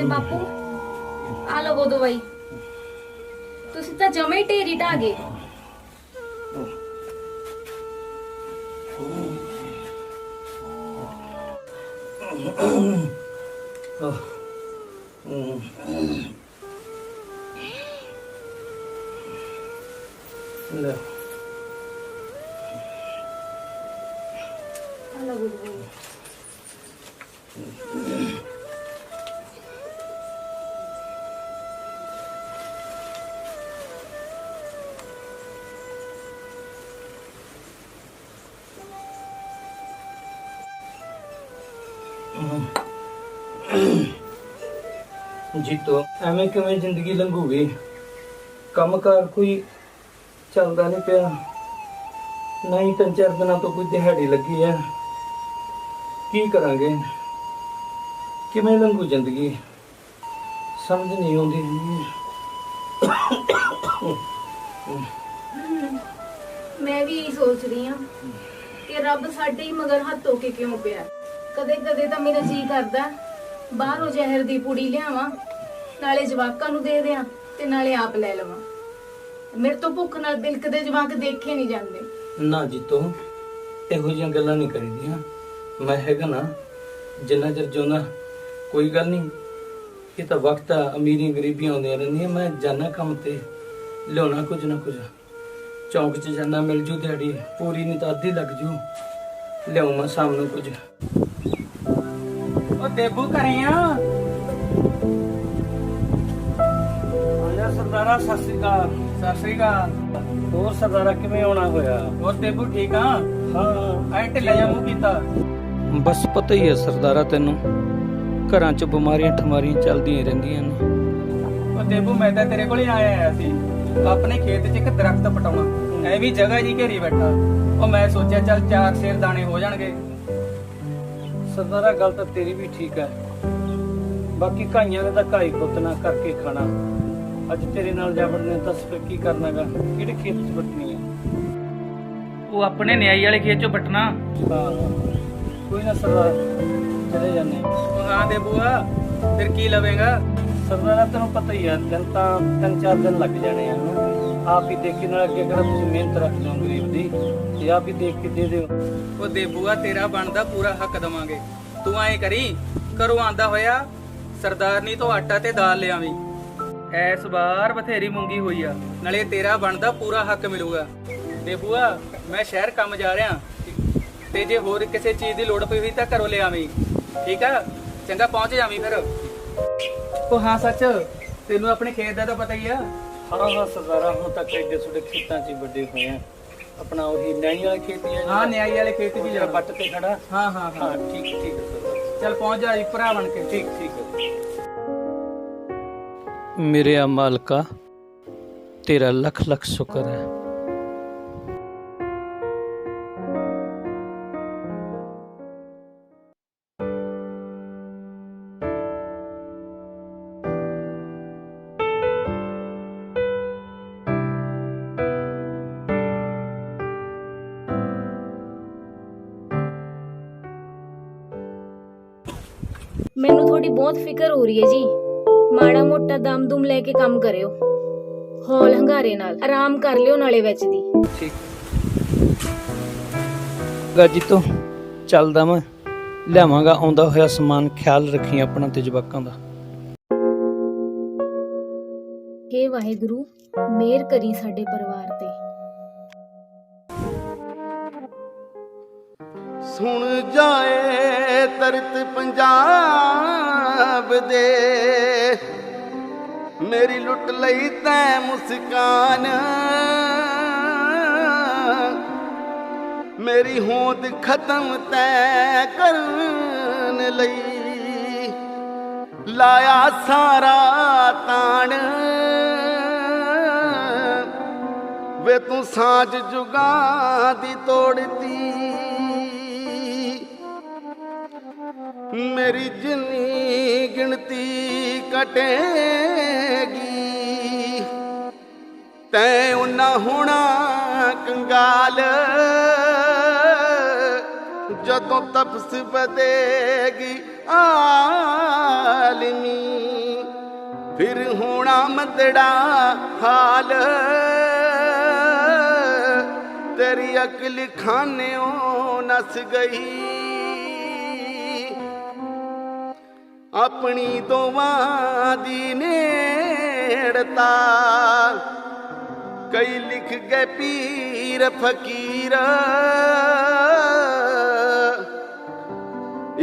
ਸਕਦੇ ਬਾਪੂ। ਆ ਲਵੋ ਦਵਾਈ। ਤੁਸੀਂ ਤਾਂ ਜਮੇ ਹੀ ਢੇਰੀ ਢਾ ਗਏ। ਲੈ ਆ ਲਵੋ ਦਵਾਈ। ਜੀਤੋ ਐਵੇਂ ਕਿਵੇਂ ਜ਼ਿੰਦਗੀ ਲੰਘੂਗੀ। ਕੰਮਕਾਰ ਕੋਈ ਚੱਲਦਾ ਨਹੀਂ ਪਿਆ, ਨਾ ਹੀ 3-4 ਦਿਨਾਂ ਤੋਂ ਕੋਈ ਦਿਹਾੜੀ ਲੱਗੀ ਹੈ। ਕੀ ਕਰਾਂਗੇ, ਕਿਵੇਂ ਲੰਘੂ ਜ਼ਿੰਦਗੀ, ਸਮਝ ਨਹੀਂ ਆਉਂਦੀ। ਮੈਂ ਵੀ ਇਹੀ ਸੋਚ ਰਹੀ ਹਾਂ ਕਿ ਰੱਬ ਸਾਡੇ ਹੀ ਮਗਰ ਹੱਥ ਧੋ ਕੇ ਕਿਉਂ ਪਿਆ। ਕਦੇ ਕਦੇ ਤਾਂ ਮੇਰਾ ਜੀ ਕਰਦਾ ਬਾਹਰੋਂ ਜ਼ਹਿਰ ਦੀ ਪੁੜੀ ਲਿਆਵਾਂ, ਨਾਲੇ ਜਵਾਕਾਂ ਨੂੰ ਦੇ ਦਿਆਂ ਤੇ ਨਾਲੇ ਆਪ ਲੈ ਲਵਾਂ। ਮੇਰੇ ਤੋਂ ਭੁੱਖ ਨਾਲ ਬਿਲਕਦੇ ਜਵਾਕ ਦੇਖੇ ਨਹੀਂ ਜਾਂਦੇ। ਨਾ ਜੀਤੋ, ਇਹੋ ਜਿਹੀਆਂ ਗੱਲਾਂ ਨਹੀਂ ਕਰੀਦੀਆਂ। ਮੈਂ ਹੈਗਾ ਨਾ, ਜਿੰਨਾ ਚਿਰ ਜਿਉਂਦਾ ਕੋਈ ਗੱਲ ਨਹੀਂ। ਇਹ ਤਾਂ ਵਕਤ ਆ, ਅਮੀਰੀ ਗਰੀਬੀਆਂ ਆਉਂਦੀਆਂ ਰਹਿੰਦੀਆਂ। ਮੈਂ ਜਾਣਾ ਕੰਮ ਤੇ, ਲਿਆਉਣਾ ਕੁਝ ਨਾ ਕੁਝ। ਚੌਂਕ 'ਚ ਜਾਣਾ, ਮਿਲ ਜੂ ਦਿਹਾੜੀ, ਪੂਰੀ ਨਹੀਂ ਤਾਂ ਅੱਧੀ ਲੱਗ ਜੂ। ਲਿਆਉਂ ਮੈਂ ਸ਼ਾਮ ਨੂੰ ਕੁਝ। ਉਹ ਦੇਬੂ ਘਰੇ ਆ? ਆਇਆ ਸਰਦਾਰਾ, ਸਤਿ ਸ੍ਰੀ ਅਕਾਲ। ਸਤਿ ਸ੍ਰੀ ਅਕਾਲ। ਹੋਰ ਸਰਦਾਰਾ ਕਿਵੇਂ ਆਉਣਾ ਹੋਇਆ? ਹੋਰ ਦੇਬੂ ਠੀਕ ਆ? ਹਾਂ। ਐ ਢਿੱਲਾ ਜਿਹਾ ਮੂੰਹ ਕੀਤਾ। ਬਸ ਪਤਾ ਹੀ ਹੈ ਸਰਦਾਰਾ ਤੈਨੂੰ, ਘਰਾਂ 'ਚ ਬਿਮਾਰੀਆਂ ਠਮਾਰੀਆਂ ਚੱਲਦੀਆਂ ਰਹਿੰਦੀਆਂ ਨੇ। ਉਹ ਦੇਬੂ ਮੈਂ ਤਾਂ ਤੇਰੇ ਕੋਲ ਹੀ ਆਇਆ ਸੀ, ਆਪਣੇ ਖੇਤ 'ਚ ਇੱਕ ਦਰਖਤ ਪਟਾਉਣਾ। ਐ ਵੀ ਜਗ੍ਹਾ ਜੀ ਘੇਰੀ ਬੈਠਾ। ਉਹ ਮੈਂ ਸੋਚਿਆ ਚੱਲ 4 ਸੇਰ ਦਾਣੇ ਹੋ ਜਾਣਗੇ। ਸਰਦਾਰਾ ਗੱਲ ਤਾਂ ਤੇਰੀ ਵੀ ਠੀਕ ਹੈ, ਬਾਕੀ ਕਾਈਆਂ ਨੇ ਤਾਂ ਘਾਈ ਪੁੱਤ ਨਾ ਕਰਕੇ ਖਾਣਾ। ਅੱਜ ਤੇਰੇ ਨਾਲ ਜਾ ਵੜਨੇ, ਦੱਸ ਫਿਰ ਕੀ ਕਰਨਾਗਾ? ਕਿਹੜੇ ਖੇਤ 'ਚ ਵੱਟਣੀ ਹੈ? ਉਹ ਆਪਣੇ ਨਿਆਈ ਵਾਲੇ ਖੇਤ 'ਚੋਂ ਵੱਟਣਾ। ਹਾਂ ਕੋਈ ਨਾ ਸਰਦਾਰ, ਚਲੇ ਜਾਂਦੇ। ਹਾਂ ਦੇ ਬੂਆ, ਫਿਰ ਕੀ ਲਵੇਂਗਾ? ਸਰਦਾਰਾ ਤੈਨੂੰ ਪਤਾ ਹੀ ਆ, ਦਿਨ ਤਾਂ 3-4 ਦਿਨ ਲੱਗ ਜਾਣੇ ਆ। ਆਪ ਹੀ ਦੇਖ ਕੇ, ਨਾਲ ਅੱਗੇ ਕਿਹੜਾ ਤੁਸੀਂ ਮਿਹਨਤ ਰੱਖ ਲਓ ਗਰੀਬ ਦੀ, ਤੇ ਆਪ ਹੀ ਦੇਖ ਕੇ ਦੇ ਦਿਓ। ਉਹ ਦੇ ਬੂਆ, ਤੇਰਾ ਬਣਦਾ ਪੂਰਾ ਹੱਕ ਦਵਾਂਗੇ। ਤੂੰ ਐਂ ਕਰੀ, ਘਰੋਂ ਆਂਦਾ ਹੋਇਆ ਸਰਦਾਰਨੀ ਤੋਂ ਆਟਾ ਤੇ ਦਾਲ ਲਿਆਵੀਂ। ਐਸ ਵਾਰ ਬਥੇਰੀ ਮੂੰਗੀ ਹੋਈ ਆ, ਨਾਲੇ ਤੇਰਾ ਬਣਦਾ ਪੂਰਾ ਹੱਕ ਮਿਲੂਗਾ। ਦੇ ਬੂਆ, ਮੈਂ ਸ਼ਹਿਰ ਕੰਮ ਜਾ ਰਿਹਾ, ਤੇ ਜੇ ਹੋਰ ਕਿਸੇ ਚੀਜ਼ ਦੀ ਲੋੜ ਪਈ ਹੋਈ ਤਾਂ ਘਰੋਂ ਲਿਆਵੀਂ, ਠੀਕ ਆ? ਚੰਗਾ, ਪਹੁੰਚ ਜਾਵੀਂ ਫਿਰ। ਉਹ ਹਾਂ ਸੱਚ, ਤੈਨੂੰ ਆਪਣੇ ਖੇਤ ਦਾ ਤਾਂ ਪਤਾ ਹੀ ਆ। ਹਾਂ ਸਰਦਾਰਾ, ਹੁਣ ਤੱਕ ਐਡੇ ਛੋਟੇ ਖੇਤਾਂ 'ਚ ਵੱਡੇ ਹੋਏ ਆ। ਆਪਣਾ ਉਹੀ ਨਿਆਈ ਵਾਲੇ ਖੇਤ ਹੀ ਆ। ਹਾਂ, ਨਿਆਈ ਵਾਲੇ ਖੇਤ ਵੀ ਜਰਾ ਬੱਟ ਤੇ ਖੜਾ। ਹਾਂ ਹਾਂ ਹਾਂ, ਠੀਕ ਠੀਕ ਹੈ ਸਰਦਾਰ। ਚੱਲ ਪਹੁੰਚ ਜਾ ਭਰਾ ਬਣ ਕੇ। ਠੀਕ ਠੀਕ ਹੈ। ਮੇਰੇ ਆ ਮਾਲਕਾ, ਤੇਰਾ ਲੱਖ ਲੱਖ ਸ਼ੁਕਰ ਹੈ। ਮੈਨੂੰ ਤੁਹਾਡੀ ਬਹੁਤ ਫਿਕਰ ਹੋ ਰਹੀ ਹੈ ਜੀ। ਮਾੜਾ ਮੋਟਾ ਦਮ ਦੁਮ ਲੈ ਕੇ ਕੰਮ ਕਰਿਓ, ਹੌਲ ਹੰਗਾਰੇ ਨਾਲ ਆਰਾਮ ਕਰ ਲਿਓ ਨਾਲੇ ਵਿੱਚ ਦੀ। ਠੀਕ ਗਾਜੀ ਤੋਂ ਚੱਲਦਾ, ਮੈਂ ਲਿਆਵਾਂਗਾ ਆਉਂਦਾ ਹੋਇਆ ਸਮਾਨ। ਖਿਆਲ ਰੱਖੀ ਆਪਣਾ ਤੇ ਜਵਾਕਾਂ ਦਾ। ਹੇ ਵਾਹਿਗੁਰੂ, ਮਿਹਰ ਕਰੀ ਸਾਡੇ ਪਰਿਵਾਰ ਤੇ। ਸੁਣ ਜਾਏ ਤਰਤ ਪੰਜਾਬ ਦੇ, ਮੇਰੀ ਲੁੱਟ ਲਈ ਤੈਂ ਮੁਸਕਾਨ। ਮੇਰੀ ਹੋਂਦ ਖਤਮ ਤੈਂ ਕਰਨ ਲਈ, ਲਾਇਆ ਸਾਰਾ ਤਾਣ। ਵੇ ਤੂੰ ਸਾਂਝ ਜੁਗਾਂ ਦੀ ਤੋੜਤੀ, ਮੇਰੀ ਜਿੰਨੀ ਗਿਣਤੀ ਕਟੇਗੀ। ਤੈਂ ਉਨਾ ਹੋਣਾ ਕੰਗਾਲ, ਜਦੋਂ ਤਪਸ ਵਧੇਗੀ आलमी फिर होना मदड़ा हाल तेरी अकल खाने नस गई अपनी दोवां दी नेड़ता कई लिख गए पीर फकीर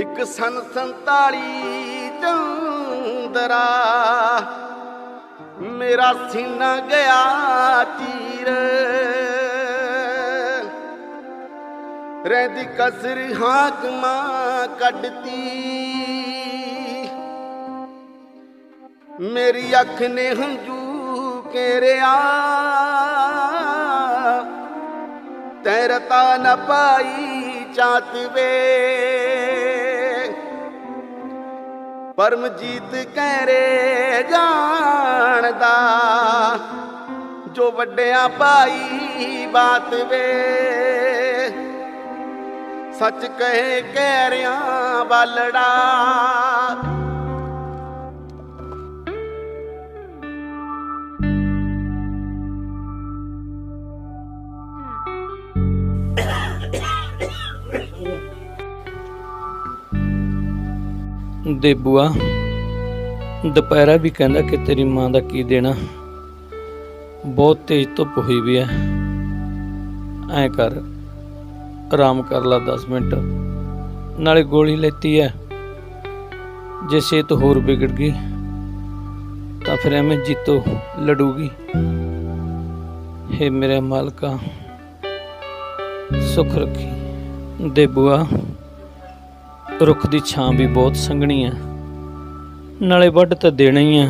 एक सन 47 चंदरा मेरा सीना गया चीर रहदी कसर हाकमा कटती मेरी अख ने हंजू केरिया तैरता न पाई चातवे परमजीत कहरे जानदा जो वड्डिया पाई बात वे सच कहे कहरिया वालड़ा देबूआ ਦੁਪਹਿਰਾ ਵੀ ਕਹਿੰਦਾ ਕਿ ਤੇਰੀ ਮਾਂ ਦਾ ਕੀ ਦੇਣਾ ਬਹੁਤ ਤੇਜ਼ ਧੁੱਪ ਹੋਈ ਵੀ ਐ ਐ ਕਰ ਆਰਾਮ ਕਰ ਲਾ 10 ਮਿੰਟ ਨਾਲੇ ਗੋਲੀ ਲੈਤੀ ਐ ਜੇ ਸਿਹਤ ਹੋਰ ਵਿਗੜ ਗਈ ਤਾਂ ਫਿਰ ਐਵੇਂ ਜੀਤੋ ਲੜੂਗੀ ਹੇ ਮੇਰੇ ਮਾਲਕਾ ਸੁੱਖ ਰੱਖੀ ਦੇਬੂਆ रुख की छां भी बहुत संघनी है नाले वढ़ तो देना ही है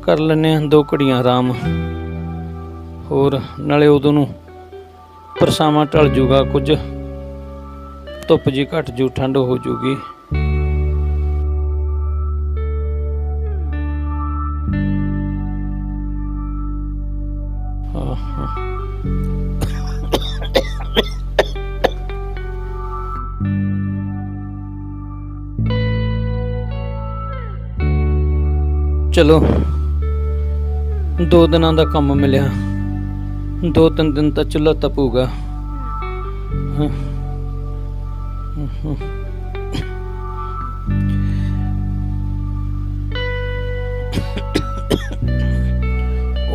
कर लैने 2 घड़ियां आराम होर नाले उदों नूं परछावां ढल जूगा कुछ धुप जी घट जू ठंड हो जूगी चलो 2 दिनों का काम मिलिया 2-3 दिन तक चूल्हा तपूगा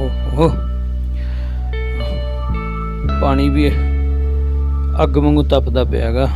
ओहो पानी भी अग वांगू तपदा पियागा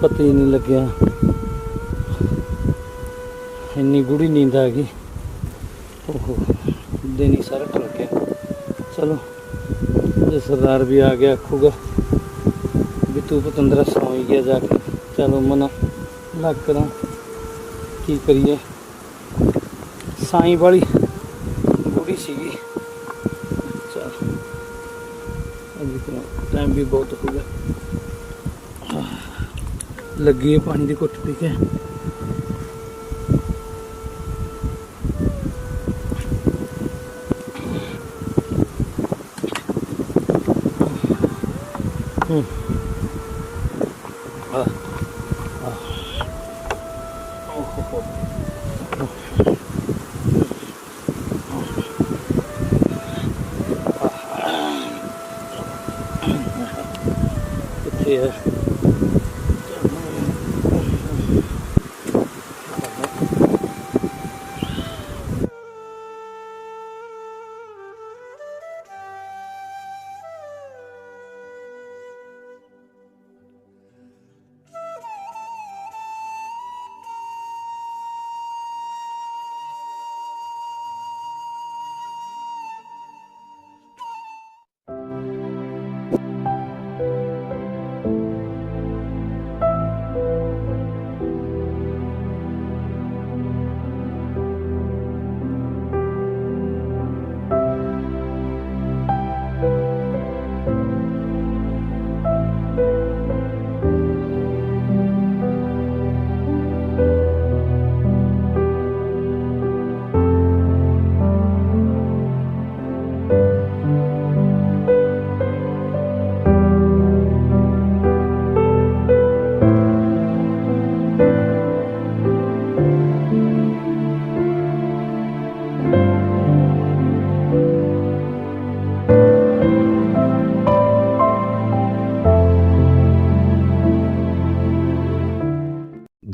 पता ही नहीं लग्या इन्नी गूढ़ी नींद आ गई ओहो दिन ही सारा टल गया चलो जो सरदार भी आ गया आखूगा भी तू पतंदरा सौ ही गया जाके चलो मना लग करा की करिए साई वाली गूढ़ी सीगी चल टाइम भी बहुत हो गया लगी है पानी की घुट पी के कितने है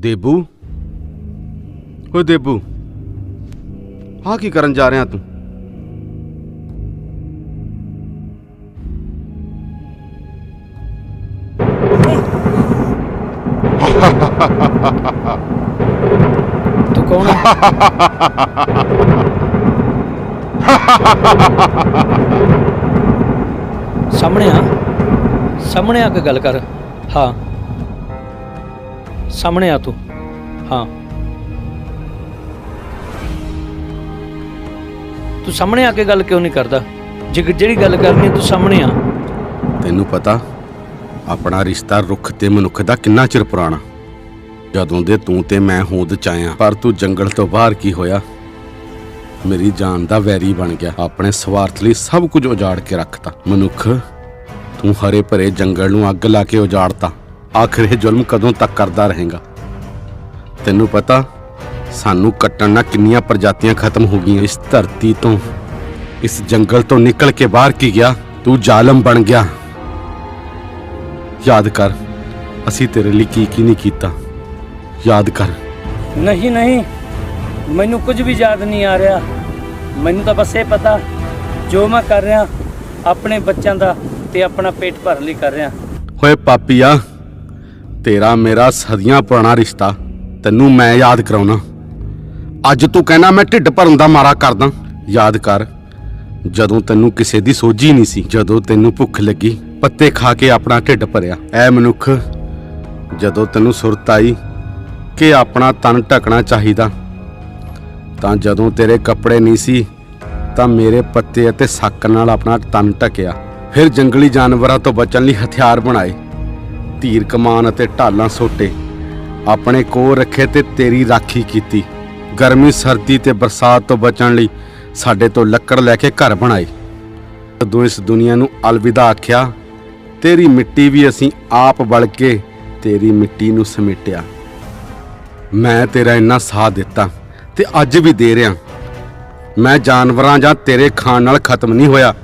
ਦੇਬੂ, ਓਏ ਦੇਬੂ, ਆਹ ਕੀ ਕਰਨ ਜਾ ਰਿਹਾ ਤੂੰ? ਤੂੰ ਕੌਣ ਹੈ? ਸਾਹਮਣੇ ਆ ਕੇ ਗੱਲ ਕਰ। ਹਾਂ, ਸਾਹਮਣੇ ਆ ਤੂੰ। ਹਾਂ, ਤੂੰ ਸਾਹਮਣੇ ਆ ਕੇ ਗੱਲ ਕਿਉਂ ਨਹੀਂ ਕਰਦਾ? ਜਿਹੜੀ ਗੱਲ ਕਰਨੀ ਤੂੰ ਸਾਹਮਣੇ ਆ। ਤੈਨੂੰ ਪਤਾ ਆਪਣਾ ਰਿਸ਼ਤਾ ਰੁੱਖ ਤੇ ਮਨੁੱਖ ਦਾ ਕਿੰਨਾ ਚਿਰ ਪੁਰਾਣਾ। ਜਦੋਂ ਦੇ ਤੂੰ ਤੇ ਮੈਂ ਹੋਂਦ ਚ ਆਇਆ, ਪਰ ਤੂੰ ਜੰਗਲ ਤੋਂ ਬਾਹਰ ਕੀ ਹੋਇਆ? ਮੇਰੀ ਜਾਨ ਦਾ ਵੈਰੀ ਬਣ ਗਿਆ। ਆਪਣੇ ਸਵਾਰਥ ਲਈ ਸਭ ਕੁਝ ਉਜਾੜ ਕੇ ਰੱਖਤਾ। ਮਨੁੱਖ, ਤੂੰ ਹਰੇ ਭਰੇ ਜੰਗਲ ਨੂੰ ਅੱਗ ਲਾ ਕੇ ਉਜਾੜਤਾ। ਆਖਿਰ ਇਹ ਜ਼ੁਲਮ ਕਦੋਂ ਤੱਕ ਕਰਦਾ ਰਹੇਗਾ? ਤੈਨੂੰ ਪਤਾ ਸਾਨੂੰ ਕੱਟਣ ਨਾਲ ਕਿੰਨੀਆਂ ਪ੍ਰਜਾਤੀਆਂ ਖਤਮ ਹੋ ਗਈਆਂ ਇਸ ਧਰਤੀ ਤੋਂ। ਇਸ ਜੰਗਲ ਤੋਂ ਨਿਕਲ ਕੇ ਬਾਹਰ ਕੀ ਗਿਆ? ਤੂੰ ਜ਼ਾਲਮ ਬਣ ਗਿਆ। ਯਾਦ ਕਰ ਅਸੀਂ ਤੇਰੇ ਲਈ ਕੀ ਨਹੀਂ ਕੀਤਾ। ਯਾਦ ਕਰ। ਨਹੀਂ, ਮੈਨੂੰ ਕੁਝ ਵੀ ਯਾਦ ਨਹੀਂ ਆ ਰਿਹਾ। ਮੈਨੂੰ ਤਾਂ ਬਸ ਇਹ ਪਤਾ ਜੋ ਮੈਂ ਕਰ ਰਿਹਾ ਆਪਣੇ ਬੱਚਿਆਂ ਦਾ ਤੇ ਆਪਣਾ ਪੇਟ ਭਰਨ ਲਈ ਕਰ ਰਿਹਾ। ਓਏ ਪਾਪੀਆ, ਤੇਰਾ ਮੇਰਾ ਸਦੀਆਂ ਪੁਰਾਣਾ ਰਿਸ਼ਤਾ ਤੈਨੂੰ ਮੈਂ ਯਾਦ ਕਰਾਉਣਾ। ਅੱਜ ਤੂੰ ਕਹਿਣਾ ਮੈਂ ਢਿੱਡ ਭਰਨ ਦਾ ਮਾਰਾ ਕਰਦਾ। ਯਾਦ ਕਰ ਜਦੋਂ ਤੈਨੂੰ ਕਿਸੇ ਦੀ ਸੋਝੀ ਨਹੀਂ ਸੀ, ਜਦੋਂ ਤੈਨੂੰ ਭੁੱਖ ਲੱਗੀ ਪੱਤੇ ਖਾ ਕੇ ਆਪਣਾ ਢਿੱਡ ਭਰਿਆ। ਐ ਮਨੁੱਖ, ਜਦੋਂ ਤੈਨੂੰ ਸੁਰਤ ਆਈ ਕਿ ਆਪਣਾ ਤਨ ਢਕਣਾ ਚਾਹੀਦਾ, ਤਾਂ ਜਦੋਂ ਤੇਰੇ ਕੱਪੜੇ ਨਹੀਂ ਸੀ ਤਾਂ ਮੇਰੇ ਪੱਤੇ ਅਤੇ ਸੱਕ ਨਾਲ ਆਪਣਾ ਤਨ ਢਕਿਆ। ਫਿਰ ਜੰਗਲੀ ਜਾਨਵਰਾਂ ਤੋਂ ਬਚਣ ਲਈ ਹਥਿਆਰ ਬਣਾਏ, ਤੀਰ ਕਮਾਨ ਅਤੇ ਢਾਲਾਂ ਸੋਟੇ ਆਪਣੇ ਕੋਲ ਰੱਖੇ ਤੇ ਤੇਰੀ ਰਾਖੀ ਕੀਤੀ। ਗਰਮੀ ਸਰਦੀ ਤੇ ਬਰਸਾਤ ਤੋਂ ਬਚਣ ਲਈ ਸਾਡੇ ਤੋਂ ਲੱਕੜ ਲੈ ਕੇ ਘਰ ਬਣਾਏ। ਜਦੋਂ ਇਸ ਦੁਨੀਆ ਨੂੰ ਅਲਵਿਦਾ ਆਖਿਆ, ਤੇਰੀ ਮਿੱਟੀ ਵੀ ਅਸੀਂ ਆਪ ਬਲ ਕੇ ਤੇਰੀ ਮਿੱਟੀ ਨੂੰ ਸਮੇਟਿਆ। ਮੈਂ ਤੇਰਾ ਇੰਨਾ ਸਾਥ ਦਿੱਤਾ ਤੇ ਅੱਜ ਵੀ ਦੇ ਰਿਹਾ। ਮੈਂ ਜਾਨਵਰਾਂ ਜਾਂ ਤੇਰੇ ਖਾਣ ਨਾਲ ਖਤਮ ਨਹੀਂ ਹੋਇਆ,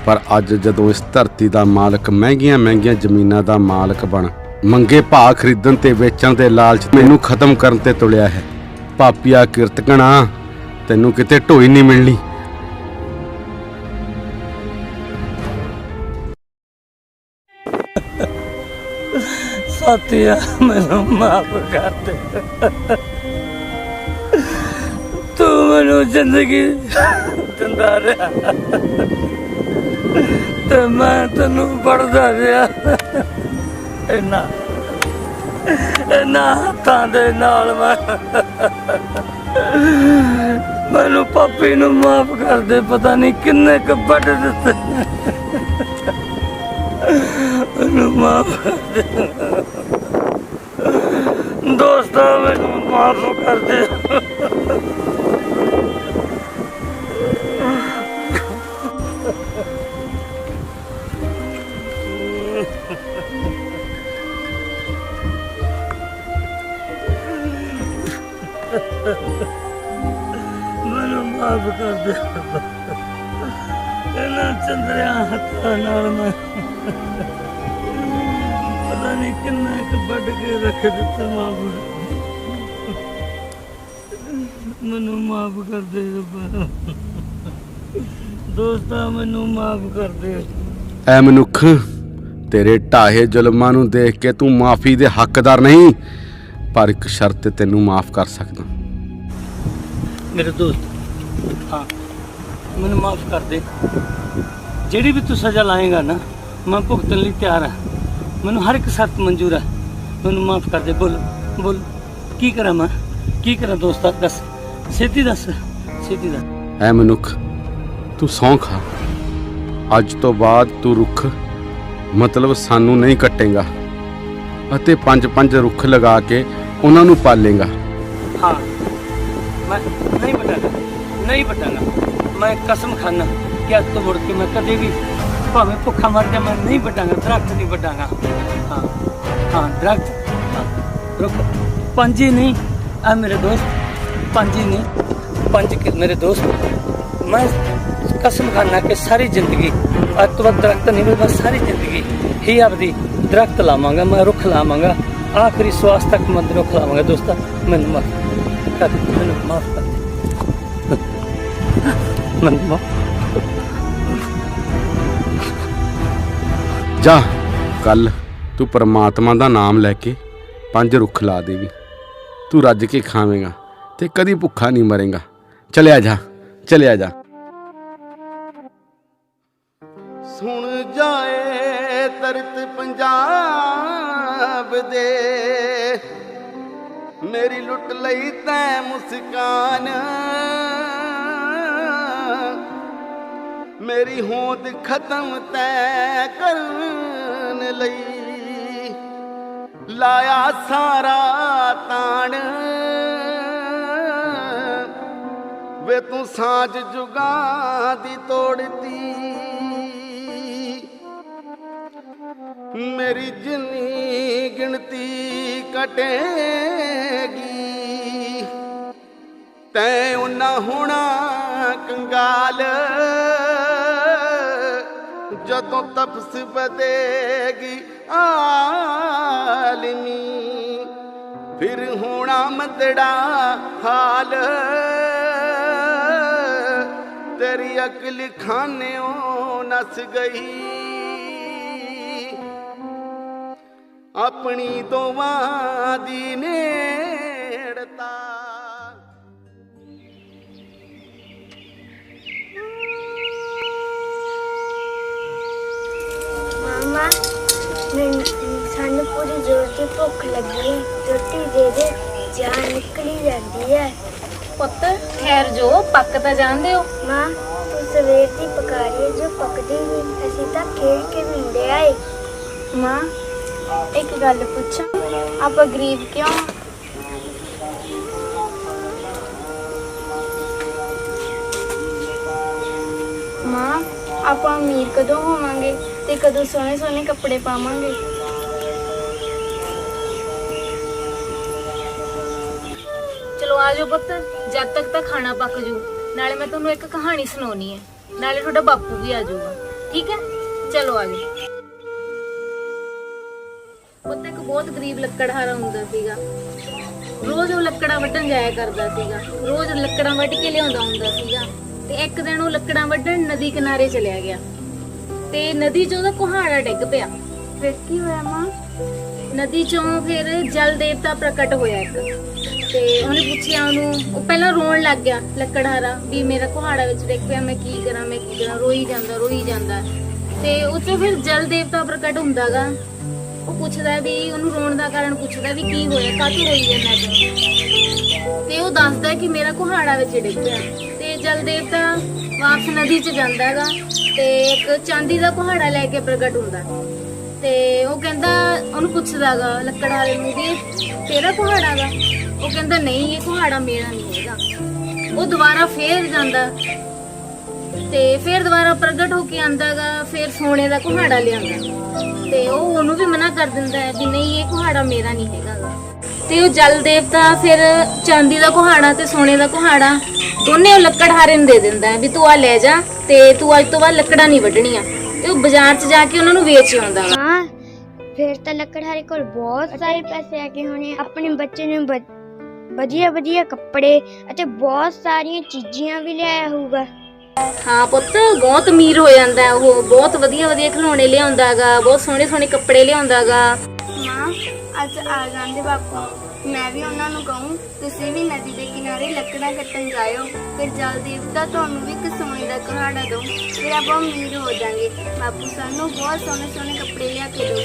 ਪਰ ਅੱਜ ਜਦੋਂ ਇਸ ਧਰਤੀ ਦਾ ਮਾਲਕ ਮਹਿੰਗੀਆਂ ਜ਼ਮੀਨਾਂ ਦਾ ਮਾਲਕ ਬਣ ਮੰਗੇ ਭਾਅ ਖਰੀਦਣ ਤੇ ਵੇਚਣ ਦੇ ਲਾਲਚ ਮੈਨੂੰ ਖਤਮ ਕਰਨ ਤੇ ਤੁਲਿਆ ਹੈ। ਪਾਪੀਆ ਕਿਰਤਕਣਾ, ਤੈਨੂੰ ਕਿਤੇ ਢੋਈ ਨਹੀਂ ਮਿਲਣੀ। ਸਾਥੀਆ, ਮੈਨੂੰ ਮਾਫ ਕਰ ਦੇ। ਤੂੰ ਮੈਨੂੰ ਜ਼ਿੰਦਗੀ ਦਿੰਦਾ ਰਿਹਾ ਤੇ ਮੈਂ ਤੈਨੂੰ ਪੜਦਾ ਰਿਹਾ। ਇਹਨਾਂ ਹੱਥਾਂ ਦੇ ਨਾਲ ਮੈਨੂੰ ਪਾਪੀ ਨੂੰ ਮਾਫ ਕਰ ਦੇ। ਪਤਾ ਨਹੀਂ ਕਿੰਨੇ ਕੁ ਵੱਢ ਦਿੱਤੇ। ਮੈਨੂੰ ਮਾਫ ਕਰ ਦੇ ਦੋਸਤਾਂ, ਮੈਨੂੰ ਮਾਫ ਕਰ ਦੇ। ਮੈਨੂੰ ਮਾਫ ਕਰ ਦੇ। ਇਹਨਾਂ ਚੰਦਰਿਆਂ ਹੱਥਾਂ ਨਾਲ ਮੈਂ ਪਤਾ ਨਹੀਂ ਕਿੰਨਾ ਕੁ ਵੱਢ ਕੇ ਰੱਖ ਦਿੱਤਾ। ਮੈਨੂੰ ਮਾਫ ਕਰ ਦੇ ਰੱਬਾ। ਦੋਸਤਾਂ, ਮੈਨੂੰ ਮਾਫ ਕਰ ਦੇ। ਐ ਮਨੁੱਖ, ਤੇਰੇ ਢਾਹੇ ਜ਼ੁਲਮਾਂ ਨੂੰ ਦੇਖ ਕੇ ਤੂੰ ਮਾਫੀ ਦੇ ਹੱਕਦਾਰ ਨਹੀਂ, ਪਰ ਇੱਕ ਸ਼ਰਤ ਤੇ ਤੈਨੂੰ ਮਾਫ ਕਰ ਸਕਦਾ। ਮੇਰੇ ਦੋਸਤ, ਹਾਂ, ਮੈਨੂੰ ਮਾਫ ਕਰ ਦੇ। ਜਿਹੜੀ ਵੀ ਤੂੰ ਸਜ਼ਾ ਲਾਏਗਾ ਨਾ, ਮੈਂ ਭੁਗਤਣ ਲਈ ਤਿਆਰ ਹਾਂ। ਮੈਨੂੰ ਹਰ ਇੱਕ ਸ਼ਰਤ ਮਨਜ਼ੂਰ ਹੈ। ਮੈਨੂੰ ਮਾਫ ਕਰ ਦੇ। ਬੋਲ ਕੀ ਕਰਾਂ ਮੈਂ? ਕੀ ਕਰਾਂ ਦੋਸਤਾ? ਦੱਸ, ਛੇਤੀ ਦੱਸ। ਐ ਮਨੁੱਖ, ਤੂੰ ਸਹੁੰ ਖਾ। ਅੱਜ ਤੋਂ ਬਾਅਦ ਤੂੰ ਰੁੱਖ ਮਤਲਬ ਸਾਨੂੰ ਨਹੀਂ ਕੱਟੇਗਾ ਅਤੇ 5 ਰੁੱਖ ਲਗਾ ਕੇ ਉਹਨਾਂ ਨੂੰ ਪਾਲੇਗਾ। ਹਾਂ, ਮੈਂ ਨਹੀਂ ਬਟਾਂਗਾ। ਮੈਂ ਕਸਮ ਖਾਨਾ ਕਿ ਅੱਜ ਤੋਂ ਮੁੜ ਕੇ ਮੈਂ ਕਦੇ ਵੀ ਭਾਵੇਂ ਭੁੱਖਾ ਮਰ ਜਾ, ਮੈਂ ਨਹੀਂ ਬਟਾਂਗਾ। ਦਰਖਤ ਨਹੀਂ ਬਟਾਂਗਾ। ਹਾਂ, ਦਰਖਤ ਰੁੱਖ 5 ਹੀ ਨਹੀਂ। ਆ ਮੇਰੇ ਦੋਸਤ, 5 ਹੀ ਨਹੀਂ, 5 ਮੇਰੇ ਦੋਸਤ। ਮੈਂ ਕਸਮ ਖਾਨਾ ਕਿ ਸਾਰੀ ਜ਼ਿੰਦਗੀ ਅੱਜ ਤੋਂ ਬਾਅਦ ਦਰਖਤ ਨਹੀਂ, ਮੈਂ ਸਾਰੀ ਜ਼ਿੰਦਗੀ ਹੀ ਆਪਦੀ ਦਰਖਤ ਲਾਵਾਂਗਾ। ਮੈਂ ਰੁੱਖ ਲਾਵਾਂਗਾ आखिरी श्वास तक मंदिरों खिलावांगे दोस्ता। मैंने माफ कर दे, मैंने माफ कर दे, मैंने माफ। ਜਾ ਕੱਲ ਤੂੰ ਪਰਮਾਤਮਾ ਦਾ ਨਾਮ ਲੈ ਕੇ 5 ਰੁੱਖ ਲਾ ਦੇਵੀਂ। ਤੂੰ ਰੱਜ ਕੇ ਖਾਵੇਂਗਾ ਤੇ ਕਦੀ ਭੁੱਖਾ ਨਹੀਂ ਮਰੇਂਗਾ। ਚਲਿਆ ਜਾ, ਚਲਿਆ ਜਾ। ਸੁਣ ਜਾਏ ਤਰਤ ਪੰਜਾਬ ਦੇ, ਮੇਰੀ ਲੁੱਟ ਲਈ ਤੈਂ ਮੁਸਕਾਨ, ਮੇਰੀ ਹੋਂਦ ਖਤਮ ਤੈ ਕਰਨ ਲਈ ਲਾਇਆ ਸਾਰਾ ਤਾਣ। ਵੇ ਤੂੰ ਸਾਂਝ ਜੁਗਾਂ ਦੀ ਤੋੜਤੀ, ਮੇਰੀ ਜਿੰਨੀ ਗਿਣਤੀ ਕਟੇਗੀ, ਤੈਂ ਉਹਨਾਂ ਹੋਣਾ ਕੰਗਾਲ, ਜਦੋਂ ਤਪਸ ਵਧੇਗੀ ਆਲਮੀ, ਫਿਰ ਹੋਣਾ ਮਦੜਾ ਹਾਲ, ਤੇਰੀ ਅਕਲ ਖਾਨਿਓਂ ਨਸ ਗਈ, ਆਪਣੀ ਦੋਵਾਂ ਦੀ ਨੇੜਤਾ। मामा सानू पूरी जोर की भुख लगी है, रोटी दे दे, जान निकली जाती है। ਪੁੱਤ ਠਹਿਰ ਜੋ, ਪੱਕ ਤਾਂ ਜਾਂਦੇ ਹੋ। माँ तू सवेर की पका रही है जो पकदी नहीं, असी तो खेल के मिलते आए। ਮਾਂ ਇੱਕ ਗੱਲ ਪੁੱਛਾਂ, ਆਪਾਂ ਗਰੀਬ ਕਿਉਂ? ਮਾਂ ਆਪਾਂ ਅਮੀਰ ਕਦੋਂ ਹੋਵਾਂਗੇ ਤੇ ਕਦੋਂ ਸੋਹਣੇ ਸੋਹਣੇ ਕੱਪੜੇ ਪਾਵਾਂਗੇ? ਚਲੋ ਆ ਜਾਓ ਪੁੱਤ, ਜਦ ਤੱਕ ਤਾਂ ਖਾਣਾ ਪੱਕ ਜੂ। ਨਾਲੇ ਮੈਂ ਤੁਹਾਨੂੰ ਇੱਕ ਕਹਾਣੀ ਸੁਣਾਉਣੀ ਹੈ, ਨਾਲੇ ਤੁਹਾਡਾ ਬਾਪੂ ਵੀ ਆ ਜਾਊਗਾ, ਠੀਕ ਹੈ? ਚਲੋ ਆ ਜਾਓ। ਪੁੱਤ ਇੱਕ ਬਹੁਤ ਗਰੀਬ ਲੱਕੜਹਾਰਾ ਹੁੰਦਾ ਸੀਗਾ। ਰੋਜ਼ ਉਹ ਲੱਕੜਾਂ ਵੱਢਣ ਜਾਇਆ ਕਰਦਾ ਸੀਗਾ, ਰੋਜ਼ ਲੱਕੜਾਂ ਵੱਢ ਕੇ ਲਿਆਉਂਦਾ ਹੁੰਦਾ ਸੀਗਾ। ਤੇ ਇੱਕ ਦਿਨ ਉਹ ਲੱਕੜਾਂ ਵੱਢਣ ਨਦੀ ਕਿਨਾਰੇ ਚਲਿਆ ਗਿਆ ਤੇ ਨਦੀ 'ਚ ਉਹਦਾ ਕੁਹਾੜਾ ਡਿੱਗ ਪਿਆ। फिर की होया माँ? ਨਦੀ 'ਚੋਂ ਫਿਰ ਜਲ ਦੇਵਤਾ ਪ੍ਰਕਟ ਹੋਇਆ ਇੱਕ, ਤੇ ਉਹਨੇ ਪੁੱਛਿਆ ਉਹਨੂੰ। ਉਹ ਪਹਿਲਾਂ ਰੋਣ ਲੱਗ ਗਿਆ ਲੱਕੜਹਾਰਾ ਵੀ ਮੇਰਾ ਕੁਹਾੜਾ ਵਿੱਚ ਡਿੱਗ ਪਿਆ, ਮੈਂ ਕੀ ਕਰਾਂ, ਮੈਂ ਕੀ ਕਰਾਂ, ਰੋਈ ਜਾਂਦਾ। ਤੇ ਉਹ 'ਚੋਂ ਫਿਰ ਜਲ ਦੇਵਤਾ ਪ੍ਰਕਟ ਹੁੰਦਾਗਾ। ਉਹ ਪੁੱਛਦਾ ਵੀ, ਉਹਨੂੰ ਰੋਣ ਦਾ ਕਾਰਨ ਪੁੱਛਦਾ ਵੀ ਕੀ ਹੋਇਆ, ਕਾਹਤੋਂ ਰੋਈ ਜਾਂਦਾ ਤੂੰ? ਤੇ ਉਹ ਦੱਸਦਾ ਕਿ ਮੇਰਾ ਕੁਹਾੜਾ ਵਿੱਚ ਡਿੱਗ ਪਿਆ। ਤੇ ਜਲ ਦੇਵਤਾ ਵਾਪਸ ਨਦੀ 'ਚ ਜਾਂਦਾ ਹੈਗਾ ਤੇ ਇੱਕ ਚਾਂਦੀ ਦਾ ਕੁਹਾੜਾ ਲੈ ਕੇ ਪ੍ਰਗਟ ਹੁੰਦਾ। ਤੇ ਉਹ ਕਹਿੰਦਾ, ਉਹਨੂੰ ਪੁੱਛਦਾਗਾ ਲੱਕੜਹਾਰੇ ਨੂੰ ਵੀ ਤੇਰਾ ਕੁਹਾੜਾ ਗਾ? ਉਹ ਕਹਿੰਦਾ ਨਹੀਂ, ਇਹ ਕੁਹਾੜਾ ਮੇਰਾ ਨਹੀਂ ਹੈਗਾ। ਉਹ ਦੁਬਾਰਾ ਫੇਰ ਜਾਂਦਾ ਤੇ ਫਿਰ ਦੁਬਾਰਾ ਪ੍ਰਗਟ ਹੋ ਕੇ ਆਂਦਾਗਾ, ਫਿਰ ਸੋਨੇ ਦਾ ਕੁਹਾੜਾ ਲਿਆਂਦਾ ਤੇ ਉਹ ਉਹਨੂੰ ਵੀ ਮਨਾ ਕਰ ਦਿੰਦਾ ਹੈ ਵੀ ਨਹੀਂ, ਇਹ ਕੁਹਾੜਾ ਮੇਰਾ ਨਹੀਂ ਹੈਗਾ। ਤੇ ਉਹ ਜਲ ਦੇਵਤਾ ਫਿਰ ਚਾਂਦੀ ਦਾ ਕੁਹਾੜਾ ਤੇ ਸੋਨੇ ਦਾ ਕੁਹਾੜਾ ਦੋਨੇ ਉਹ ਲੱਕੜਹਾਰੇ ਨੂੰ ਦੇ ਦਿੰਦਾ ਹੈ ਵੀ ਤੂੰ ਆ ਲੈ ਜਾ ਤੇ ਤੂੰ ਅੱਜ ਤੋਂ ਬਾਅਦ ਲੱਕੜਾਂ ਨਹੀਂ ਵੱਢਣੀਆਂ। ਤੇ ਉਹ ਬਾਜ਼ਾਰ 'ਚ ਜਾ ਕੇ ਉਹਨਾਂ ਨੂੰ ਵੇਚ ਆਉਂਦਾ ਵਾ। माँ फिर तो लकड़हारे को बहुत सारे पैसे आके होने, अपने बच्चे ने ਵਧੀਆ ਵਧੀਆ ਕੱਪੜੇ ਅਤੇ ਬਹੁਤ ਸਾਰੀਆਂ ਚੀਜ਼ਾਂ ਵੀ ਲਿਆਇਆ ਹੋਊਗਾ। ਹਾਂ ਪੁੱਤ, ਬਹੁਤ ਅਮੀਰ ਹੋ ਜਾਂਦਾ ਹੈ ਉਹ, ਬਹੁਤ ਵਧੀਆ ਵਧੀਆ ਖਿਡੌਣੇ ਲਿਆਉਂਦਾਗਾ, ਬਹੁਤ ਸੋਹਣੇ ਸੋਹਣੇ ਕੱਪੜੇ ਲਿਆਉਂਦਾਗਾ। ਮਾਂ ਅੱਜ ਆ ਜਾਂਦੇ ਬਾਪੂ, ਮੈਂ ਵੀ ਉਹਨਾਂ ਨੂੰ ਕਹੂੰ ਤੁਸੀਂ ਵੀ ਨਦੀ ਦੇ ਕਿਨਾਰੇ ਲੱਕੜਾਂ ਕੱਟਣ ਜਾਇਓ, ਫਿਰ ਜਲ ਦੇਵਤਾ ਤੁਹਾਨੂੰ ਵੀ ਇੱਕ ਸੋਨੇ ਦਾ ਕੁਹਾੜਾ ਦੋ, ਫਿਰ ਆਪਾਂ ਅਮੀਰ ਹੋ ਜਾਾਂਗੇ। ਬਾਪੂ ਸਾਨੂੰ ਬਹੁਤ ਸੋਹਣੇ ਸੋਹਣੇ ਕੱਪੜੇ ਲਿਆ ਕੇ ਦਿਓ।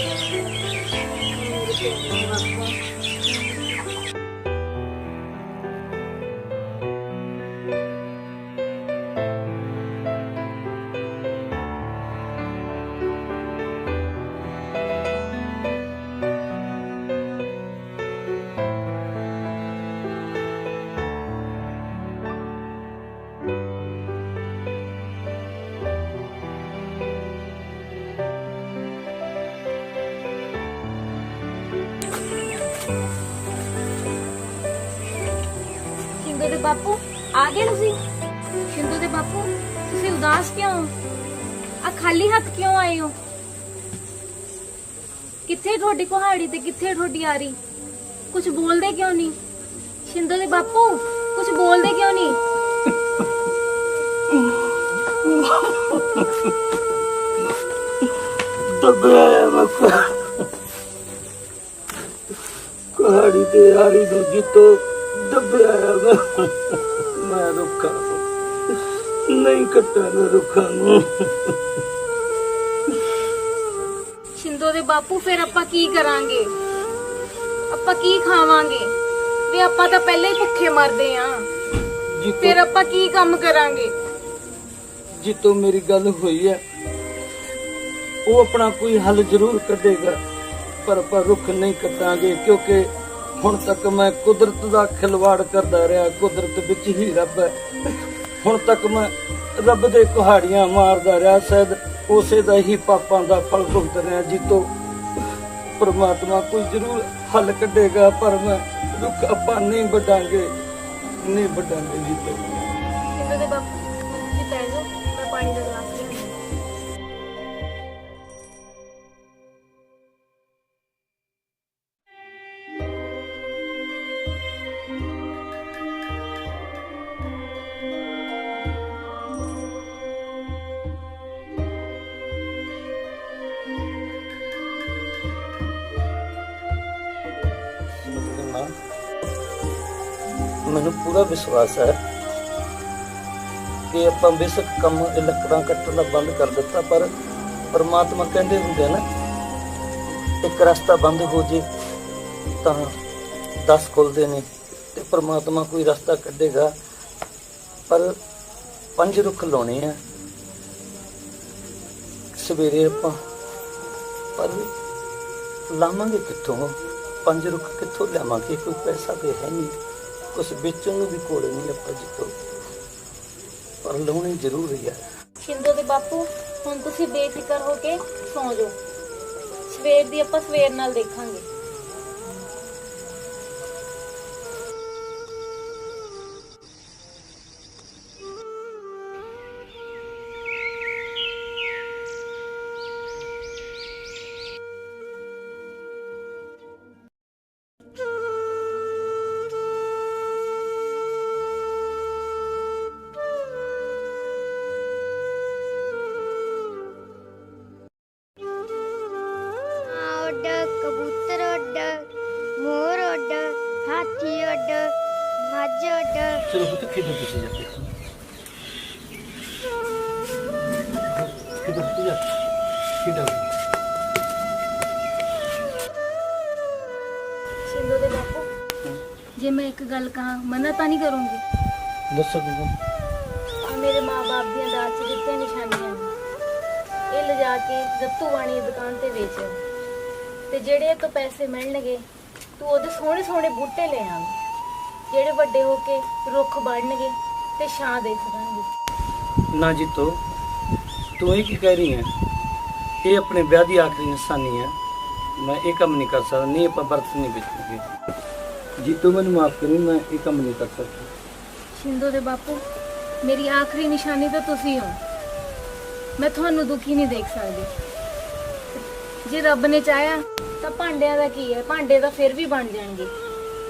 ਸ਼ਿੰਦੋ ਦੇ ਬਾਪੂ ਆ ਗਏ ਤੁਸੀਂ? ਸ਼ਿੰਦੋ ਦੇ ਬਾਪੂ ਤੁਸੀਂ ਉਦਾਸ ਕਿਉਂ ਹੋ? ਆ ਖਾਲੀ ਹੱਥ ਕਿਉਂ ਆਏ ਹੋ? ਕਿੱਥੇ ਤੁਹਾਡੀ ਕੁਹਾੜੀ ਤੇ ਕਿੱਥੇ ਤੁਹਾਡੀ ਆਰੀ? ਕੁਝ ਬੋਲਦੇ ਕਿਉਂ ਨਹੀਂ? ਸ਼ਿੰਦੋ ਦੇ ਬਾਪੂ ਕੁਝ ਬੋਲਦੇ ਕਿਉਂ ਨਹੀਂ? ਦੱਬਿਆ ਮੈਂ ਕੁਹਾੜੀ ਤੇ ਯਾਰੀ ਨੂੰ ਜਿੱਤੋਂ ਦੱਬਿਆ ਮੈਂ ਰੁੱਖਾਂ ਨੂੰ ਨਹੀਂ ਕੱਟਣਾ ਰੁੱਖਾਂ ਨੂੰ। ਸ਼ਿੰਦੋ ਦੇ ਬਾਪੂ ਫਿਰ ਆਪਾਂ ਕੀ ਕਰਾਂਗੇ? ਆਪਾਂ ਕੀ ਖਾਵਾਂਗੇ? ਵੀ ਆਪਾਂ ਤਾਂ ਪਹਿਲਾਂ ਹੀ ਭੁੱਖੇ ਮਰਦੇ ਆਂ। ਫਿਰ ਆਪਾਂ ਕੀ ਕੰਮ ਕਰਾਂਗੇ? ਜਿੱਤੋਂ ਮੇਰੀ ਗੱਲ ਹੋਈ ਹੈ ਉਹ ਆਪਣਾ ਕੋਈ ਹੱਲ ਜ਼ਰੂਰ ਕੱਢੇਗਾ, ਪਰ ਆਪਾਂ ਰੁੱਖ ਨਹੀਂ ਕੱਟਾਂਗੇ ਕਿਉਂਕਿ ਹੁਣ ਤੱਕ ਮੈਂ ਕੁਦਰਤ ਦਾ ਖਿਲਵਾੜ ਕਰਦਾ ਰਿਹਾ। ਕੁਦਰਤ ਵਿੱਚ ਹੀ ਰੱਬ ਹੈ। ਹੁਣ ਤੱਕ ਮੈਂ ਰੱਬ ਦੇ ਕੁਹਾੜੀਆਂ ਮਾਰਦਾ ਰਿਹਾ, ਸ਼ਾਇਦ ਉਸੇ ਦਾ ਹੀ ਪਾਪਾਂ ਦਾ ਫਲ ਭੁਗਤ ਰਿਹਾ। ਜਿੱਤੋਂ ਪਰਮਾਤਮਾ ਕੋਈ ਜ਼ਰੂਰ ਹੱਲ ਕੱਢੇਗਾ, ਪਰ ਮੈਂ ਰੁੱਖ ਆਪਾਂ ਨਹੀਂ ਵੱਢਾਂਗੇ, ਨਹੀਂ ਵੱਢਾਂਗੇ ਜਿੱਤੋਂ। ਸ਼ਿੰਦੋ ਦੇ ਬਾਪੂ ਤੁਸੀਂ ਪੈ ਜਾਓ, ਮੈਂ ਪਾਣੀ ਦਾ ਗਲਾਸ ਲਿਆਉਂਦੀ ਹਾਂ। ਮੈਨੂੰ ਪੂਰਾ ਵਿਸ਼ਵਾਸ ਹੈ ਕਿ ਆਪਾਂ ਬੇਸ਼ੱਕ ਕੰਮ ਇਹ ਲੱਕੜਾਂ ਕੱਟਣ ਦਾ ਬੰਦ ਕਰ ਦਿੱਤਾ, ਪਰ ਪਰਮਾਤਮਾ ਕਹਿੰਦੇ ਹੁੰਦੇ ਨਾ, ਇੱਕ ਰਸਤਾ ਬੰਦ ਹੋ ਜੇ ਤਾਂ 10 ਖੁੱਲਦੇ ਨੇ, ਤੇ ਪਰਮਾਤਮਾ ਕੋਈ ਰਸਤਾ ਕੱਢੇਗਾ। ਪਰ 5 ਰੁੱਖ ਲਾਉਣੇ ਆ ਸਵੇਰੇ ਆਪਾਂ, ਪਰ ਲਾਵਾਂਗੇ ਕਿੱਥੋਂ? 5 ਰੁੱਖ ਕਿੱਥੋਂ ਲਿਆਵਾਂਗੇ? ਕੋਈ ਪੈਸਾ ਤੇ ਹੈ ਨਹੀਂ, ਕੁਛ ਵੇਚਣ ਨੂੰ ਵੀ ਕੋਲ ਨਹੀਂ ਆਪਾਂ ਜਿੱਤੋਂ, ਪਰ ਲਾਉਣੇ ਜ਼ਰੂਰੀ ਹੈ। ਸ਼ਿੰਦੋ ਦੇ ਬਾਪੂ ਹੁਣ ਤੁਸੀਂ ਬੇਫਿਕਰ ਹੋ ਕੇ ਸੌਂ ਜਾਓ। ਸਵੇਰ ਦੀ ਆਪਾਂ ਸਵੇਰ ਨਾਲ ਦੇਖਾਂਗੇ। ਉੱਡ ਕਬੂਤਰ ਉੱਡ, ਮੋਰ ਉੱਡ, ਹਾਥੀ ਉੱਡ, ਮੱਝ ਉੱਡ। ਚਲੋ ਪੁੱਤ ਖੇਡੋ ਤੁਸੀਂ ਜਾ ਕੇ, ਖੇਡੋ ਤੁਸੀਂ ਜਾ ਖੇਡੋ। ਸ਼ਿੰਦੋ ਦੇ ਬਾਪੂ ਜੇ ਮੈਂ ਇੱਕ ਗੱਲ ਕਹਾਂ ਮਨਾ ਤਾਂ ਨਹੀਂ ਕਰੂੰਗੀ? ਦੱਸੋ ਕਿਉਂ? ਆ ਮੇਰੇ ਮਾਂ-ਬਾਪ ਦੀਆਂ ਦਾਜ 'ਚ ਦਿੱਤੀਆਂ ਨਿਸ਼ਾਨੀਆਂ ਨੇ, ਇਹ ਲਿਜਾ ਕੇ ਗੱਤੂ ਵਾਣੀ ਦੀ ਦੁਕਾਨ ਤੇ ਵੇਚਿਓ, ਤੇ ਜਿਹੜੇ ਇਹ ਤੋਂ ਪੈਸੇ ਮਿਲਣਗੇ ਤੂੰ ਉਹਦੇ ਸੋਹਣੇ ਸੋਹਣੇ ਬੂਟੇ ਲੈ ਆਵੇਂ, ਜਿਹੜੇ ਵੱਡੇ ਹੋ ਕੇ ਰੁੱਖ ਬਣਨਗੇ ਤੇ ਛਾਂ ਦੇ ਸਕਣਗੇ। ਨਾ ਜਿੱਤੋ, ਤੂੰ ਇਹ ਕੀ ਕਹਿ ਰਹੀ ਹੈ? ਇਹ ਆਪਣੇ ਵਿਆਹ ਦੀ ਆਖਰੀ ਨਿਸ਼ਾਨੀ ਹੈ, ਮੈਂ ਇਹ ਕੰਮ ਨਹੀਂ ਕਰ ਸਕਦਾ। ਨਹੀਂ, ਆਪਾਂ ਬਰਤ ਨਹੀਂ ਵੇਚਾਂਗੇ। ਜੀਤੋ ਮੈਨੂੰ ਮਾਫ ਕਰੀ, ਮੈਂ ਇਹ ਕੰਮ ਨਹੀਂ ਕਰ ਸਕਦਾ। ਸ਼ਿੰਦੋ ਦੇ ਬਾਪੂ ਮੇਰੀ ਆਖਰੀ ਨਿਸ਼ਾਨੀ ਤਾਂ ਤੁਸੀਂ ਹੋ, ਮੈਂ ਤੁਹਾਨੂੰ ਦੁਖੀ ਨਹੀਂ ਦੇਖ ਸਕਦੀ। ਜੇ ਰੱਬ ਨੇ ਚਾਹਿਆ ਤਾਂ ਭਾਂਡਿਆਂ ਦਾ ਕੀ ਹੈ, ਭਾਂਡੇ ਤਾਂ ਫਿਰ ਵੀ ਬਣ ਜਾਣਗੇ,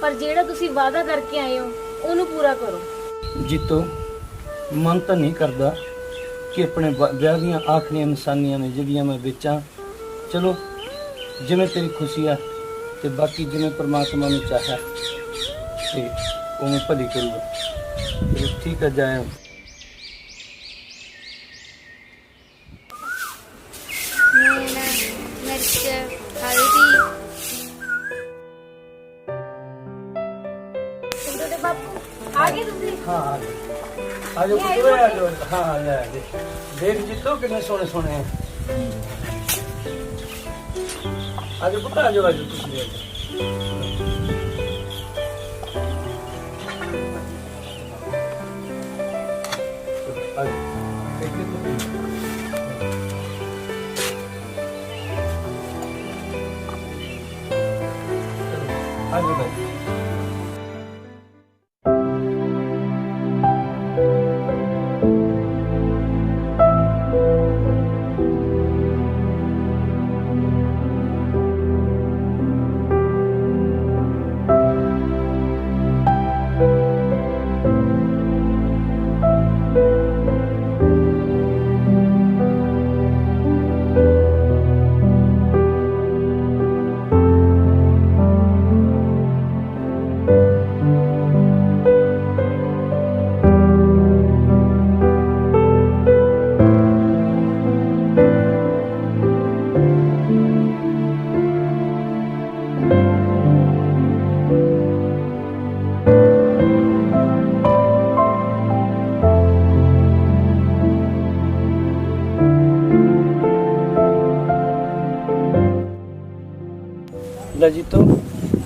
ਪਰ ਜਿਹੜਾ ਤੁਸੀਂ ਵਾਅਦਾ ਕਰਕੇ ਆਏ ਹੋ ਉਹਨੂੰ ਪੂਰਾ ਕਰੋ। ਜੀਤੋ, ਮਨ ਤਾਂ ਨਹੀਂ ਕਰਦਾ ਕਿ ਆਪਣੇ ਵਿਆਹ ਦੀਆਂ ਆਖਰੀਆਂ ਨਿਸ਼ਾਨੀਆਂ ਨੇ ਜਿਹੜੀਆਂ ਮੈਂ ਵੇਚਾਂ। ਚਲੋ ਜਿਵੇਂ ਤੇਰੀ ਖੁਸ਼ੀ ਆ, ਤੇ ਬਾਕੀ ਜਿਵੇਂ ਪਰਮਾਤਮਾ ਨੇ ਚਾਹਿਆ ਤੇ ਉਵੇਂ ਭਲੀ ਕਰੂਗਾ। ਚਲੋ ਠੀਕ ਹੈ, ਜਾਇਆ। ਨੂਣ, ਮਿਰਚ, ਹਲਦੀ। ਸ਼ਿੰਦੋ ਦੇ ਬਾਪੂ ਆ ਗਏ ਤੁਸੀਂ? ਹਾਂ ਆ ਜਾਓ ਪੁੱਤਰ, ਆ ਜਾਓ। ਹਾਂ ਲੈ ਆ ਦੇਖ ਜਿੱਤੋ ਕਿੰਨੇ ਸੋਹਣੇ ਸੋਹਣੇ ਆ। ਆ ਜਾਓ ਪੁੱਤਰ, ਆ ਜਾਓ ਤੁਸੀਂ ਵੀ ਆ ਜਾਓ। ਆ ਜਾਓ। ਦੇਖਦੇ ਤੁਸੀਂ। ਚਲੋ, ਆ ਜਾਓ ਭਾਈ।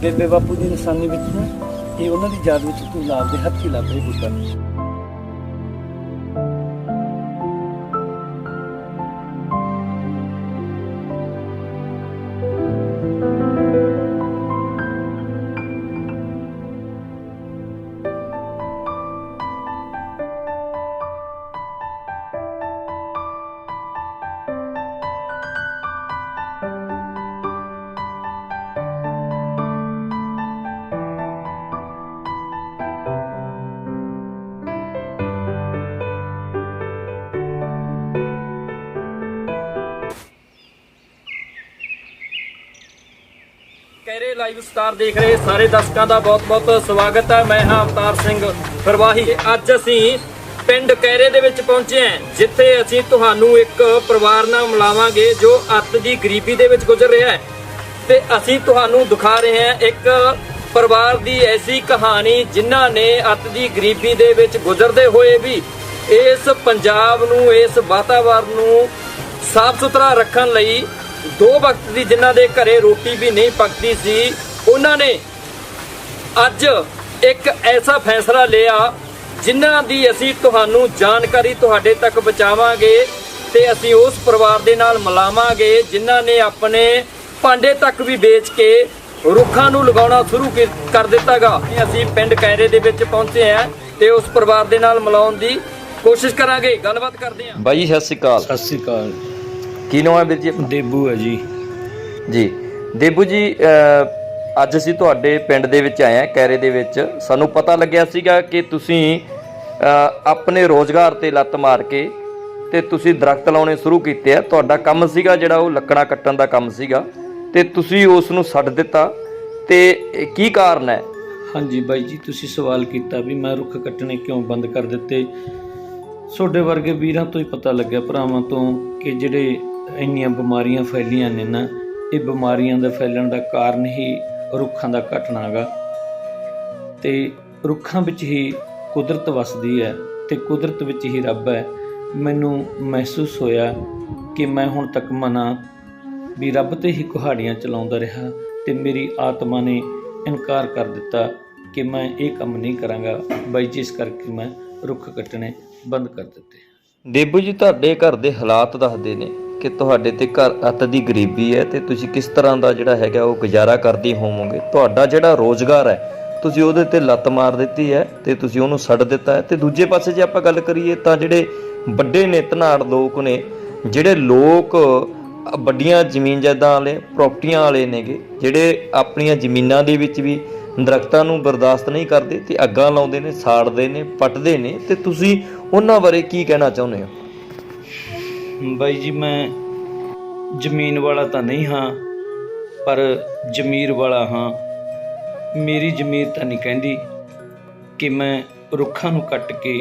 ਬੇਬੇ ਬਾਪੂ ਦੀ ਨਿਸ਼ਾਨੀ ਵਿੱਚ ਨਾ ਇਹ ਉਹਨਾਂ ਦੀ ਯਾਦ ਵਿੱਚ ਤੂੰ ਲਾਭ ਦੇ ਹੱਥੀ ਲੱਭ ਰਹੀ ਬੁੱਢਾ। ਕਹਿਰੇ ਲਾਈਵ ਸਟਾਰ ਦੇਖ ਰਹੇ ਸਾਰੇ ਦਰਸ਼ਕਾਂ ਦਾ ਬਹੁਤ-ਬਹੁਤ ਸਵਾਗਤ ਹੈ। ਮੈਂ ਹਾਂ ਅਵਤਾਰ ਸਿੰਘ ਪ੍ਰਵਾਹੀ। ਅੱਜ ਅਸੀਂ ਪਿੰਡ ਕਹਿਰੇ ਦੇ ਵਿੱਚ ਪਹੁੰਚੇ ਹਾਂ, ਜਿੱਥੇ ਅਸੀਂ ਤੁਹਾਨੂੰ ਇੱਕ ਪਰਿਵਾਰ ਨਾਲ ਮਿਲਾਵਾਂਗੇ ਜੋ ਅੱਤ ਦੀ ਗਰੀਬੀ ਦੇ ਵਿੱਚ ਗੁਜ਼ਰ ਰਿਹਾ ਹੈ ਤੇ ਅਸੀਂ ਤੁਹਾਨੂੰ ਦਿਖਾ ਰਹੇ ਹਾਂ ਇੱਕ ਪਰਿਵਾਰ ਦੀ ਐਸੀ ਕਹਾਣੀ ਜਿਨ੍ਹਾਂ ਨੇ ਅੱਤ ਦੀ ਗਰੀਬੀ ਦੇ ਵਿੱਚ ਗੁਜ਼ਰਦੇ ਹੋਏ ਵੀ ਇਸ ਪੰਜਾਬ ਨੂੰ, ਇਸ ਵਾਤਾਵਰਨ ਨੂੰ ਸਾਫ਼ ਸੁਥਰਾ ਰੱਖਣ ਲਈ 2 ਵਕਤ ਦੀ ਜਿਨ੍ਹਾਂ ਦੇ ਘਰੇ ਰੋਟੀ ਵੀ ਨਹੀਂ ਪੱਕਦੀ ਸੀ, ਉਹਨਾਂ ਨੇ ਅੱਜ ਇੱਕ ਐਸਾ ਫੈਸਲਾ ਲਿਆ ਜਿਨ੍ਹਾਂ ਦੀ ਅਸੀਂ ਤੁਹਾਨੂੰ ਜਾਣਕਾਰੀ ਤੁਹਾਡੇ ਤੱਕ ਪਹੁੰਚਾਵਾਂਗੇ ਤੇ ਅਸੀਂ ਉਸ ਪਰਿਵਾਰ ਦੇ ਨਾਲ ਮਿਲਾਵਾਂਗੇ ਜਿਨ੍ਹਾਂ ਨੇ ਆਪਣੇ ਭਾਂਡੇ ਤੱਕ ਵੀ ਵੇਚ ਕੇ ਰੁੱਖਾਂ ਨੂੰ ਲਗਾਉਣਾ ਸ਼ੁਰੂ ਕਰ ਦਿੱਤਾਗਾ। ਅਸੀਂ ਪਿੰਡ ਕਹਿਰੇ ਦੇ ਵਿੱਚ ਪਹੁੰਚੇ ਹਾਂ ਤੇ ਉਸ ਪਰਿਵਾਰ ਦੇ ਨਾਲ ਮਿਲਾਉਣ ਦੀ ਕੋਸ਼ਿਸ਼ ਕਰਾਂਗੇ, ਗੱਲਬਾਤ ਕਰਦੇ ਹਾਂ। ਬਾਈ ਜੀ ਸਤਿ ਸ਼੍ਰੀ ਅਕਾਲ। ਸਤਿ ਸ਼੍ਰੀ ਅਕਾਲ। ਕੀ ਨਾਮ ਹੈ ਵੀਰ ਜੀ? ਦੇਬੂ ਹੈ ਜੀ। ਜੀ ਦੇਬੂ ਜੀ, ਅੱਜ ਅਸੀਂ ਤੁਹਾਡੇ ਪਿੰਡ ਦੇ ਵਿੱਚ ਆਏ ਹਾਂ ਕਹਿਰੇ ਦੇ ਵਿੱਚ। ਸਾਨੂੰ ਪਤਾ ਲੱਗਿਆ ਸੀਗਾ ਕਿ ਤੁਸੀਂ ਆਪਣੇ ਰੋਜ਼ਗਾਰ ਤੇ ਲੱਤ ਮਾਰ ਕੇ ਤੇ ਤੁਸੀਂ ਦਰਖਤ ਲਾਉਣੇ ਸ਼ੁਰੂ ਕੀਤੇ ਆ। ਤੁਹਾਡਾ ਕੰਮ ਸੀਗਾ ਜਿਹੜਾ ਉਹ ਲੱਕੜਾਂ ਕੱਟਣ ਦਾ ਕੰਮ ਸੀਗਾ ਤੇ ਤੁਸੀਂ ਉਸ ਨੂੰ ਛੱਡ ਦਿੱਤਾ, ਤੇ ਕੀ ਕਾਰਨ ਹੈ? ਹਾਂਜੀ ਬਾਈ ਜੀ, ਤੁਸੀਂ ਸਵਾਲ ਕੀਤਾ ਵੀ ਮੈਂ ਰੁੱਖ ਕੱਟਣੇ ਕਿਉਂ ਬੰਦ ਕਰ ਦਿੱਤੇ। ਤੁਹਾਡੇ ਵਰਗੇ ਵੀਰਾਂ ਤੋਂ ਹੀ ਪਤਾ ਲੱਗਿਆ, ਭਰਾਵਾਂ ਤੋਂ, ਕਿ ਜਿਹੜੇ ਇੰਨੀਆਂ ਬਿਮਾਰੀਆਂ ਫੈਲੀਆਂ ਨੇ ਨਾ, ਇਹ ਬਿਮਾਰੀਆਂ ਦਾ ਫੈਲਣ ਦਾ ਕਾਰਨ ਹੀ ਰੁੱਖਾਂ ਦਾ ਘਟਣਾ ਗਾ। ਤੇ ਰੁੱਖਾਂ ਵਿੱਚ ਹੀ ਕੁਦਰਤ ਵਸਦੀ ਹੈ ਤੇ ਕੁਦਰਤ ਵਿੱਚ ਹੀ ਰੱਬ ਹੈ। ਮੈਨੂੰ ਮਹਿਸੂਸ ਹੋਇਆ ਕਿ ਮੈਂ ਹੁਣ ਤੱਕ ਮਨਾਂ ਵੀ ਰੱਬ ਤੇ ਹੀ ਕੁਹਾੜੀਆਂ ਚਲਾਉਂਦਾ ਰਿਹਾ ਤੇ ਮੇਰੀ ਆਤਮਾ ਨੇ ਇਨਕਾਰ ਕਰ ਦਿੱਤਾ ਕਿ ਮੈਂ ਇਹ ਕੰਮ ਨਹੀਂ ਕਰਾਂਗਾ ਬਾਈ ਜੀ। ਇਸ ਕਰਕੇ ਮੈਂ ਰੁੱਖ ਕੱਟਣੇ ਬੰਦ ਕਰ ਦਿੱਤੇ। ਦੇਬੂ ਜੀ, ਤੁਹਾਡੇ ਘਰ ਦੇ ਹਾਲਾਤ ਦੱਸਦੇ ਨੇ ਕਿ ਤੁਹਾਡੇ ਤੇ ਘਰ ਅੱਤ ਦੀ ਗਰੀਬੀ ਹੈ ਤੇ ਤੁਸੀਂ ਕਿਸ ਤਰ੍ਹਾਂ ਦਾ ਜਿਹੜਾ ਹੈਗਾ ਉਹ ਗੁਜ਼ਾਰਾ ਕਰਦੇ ਹੋਵੋਗੇ। ਤੁਹਾਡਾ ਜਿਹੜਾ ਰੋਜ਼ਗਾਰ ਹੈ ਤੁਸੀਂ ਉਹਦੇ ਤੇ ਲੱਤ ਮਾਰ ਦਿੱਤੀ ਹੈ ਤੇ ਤੁਸੀਂ ਉਹਨੂੰ ਛੱਡ ਦਿੱਤਾ ਹੈ। ਤੇ ਦੂਜੇ ਪਾਸੇ ਜੇ ਆਪਾਂ ਗੱਲ ਕਰੀਏ ਤਾਂ ਜਿਹੜੇ ਵੱਡੇ ਨੇ ਧਨਾੜ ਲੋਕ ਨੇ, ਜਿਹੜੇ ਲੋਕ ਵੱਡੀਆਂ ਜ਼ਮੀਨ ਜਾਇਦਾਦ ਵਾਲੇ, ਪ੍ਰਾਪਰਟੀਆਂ ਵਾਲੇ ਨੇਗੇ, ਜਿਹੜੇ ਆਪਣੀਆਂ ਜ਼ਮੀਨਾਂ ਦੇ ਵਿੱਚ ਵੀ ਦਰਖਤਾਂ ਨੂੰ ਬਰਦਾਸ਼ਤ ਨਹੀਂ ਕਰਦੇ ਤੇ ਅੱਗਾਂ ਲਾਉਂਦੇ ਨੇ, ਸਾੜਦੇ ਨੇ, ਪੱਟਦੇ ਨੇ, ਤੇ ਤੁਸੀਂ ਉਹਨਾਂ ਬਾਰੇ ਕੀ ਕਹਿਣਾ ਚਾਹੁੰਦੇ ਹੋ? ਬਾਈ ਜੀ, ਮੈਂ ਜ਼ਮੀਨ ਵਾਲਾ ਤਾਂ ਨਹੀਂ ਹਾਂ, ਪਰ ਜ਼ਮੀਰ ਵਾਲਾ ਹਾਂ। ਮੇਰੀ ਜ਼ਮੀਰ ਤਾਂ ਨਹੀਂ ਕਹਿੰਦੀ ਕਿ ਮੈਂ ਰੁੱਖਾਂ ਨੂੰ ਕੱਟ ਕੇ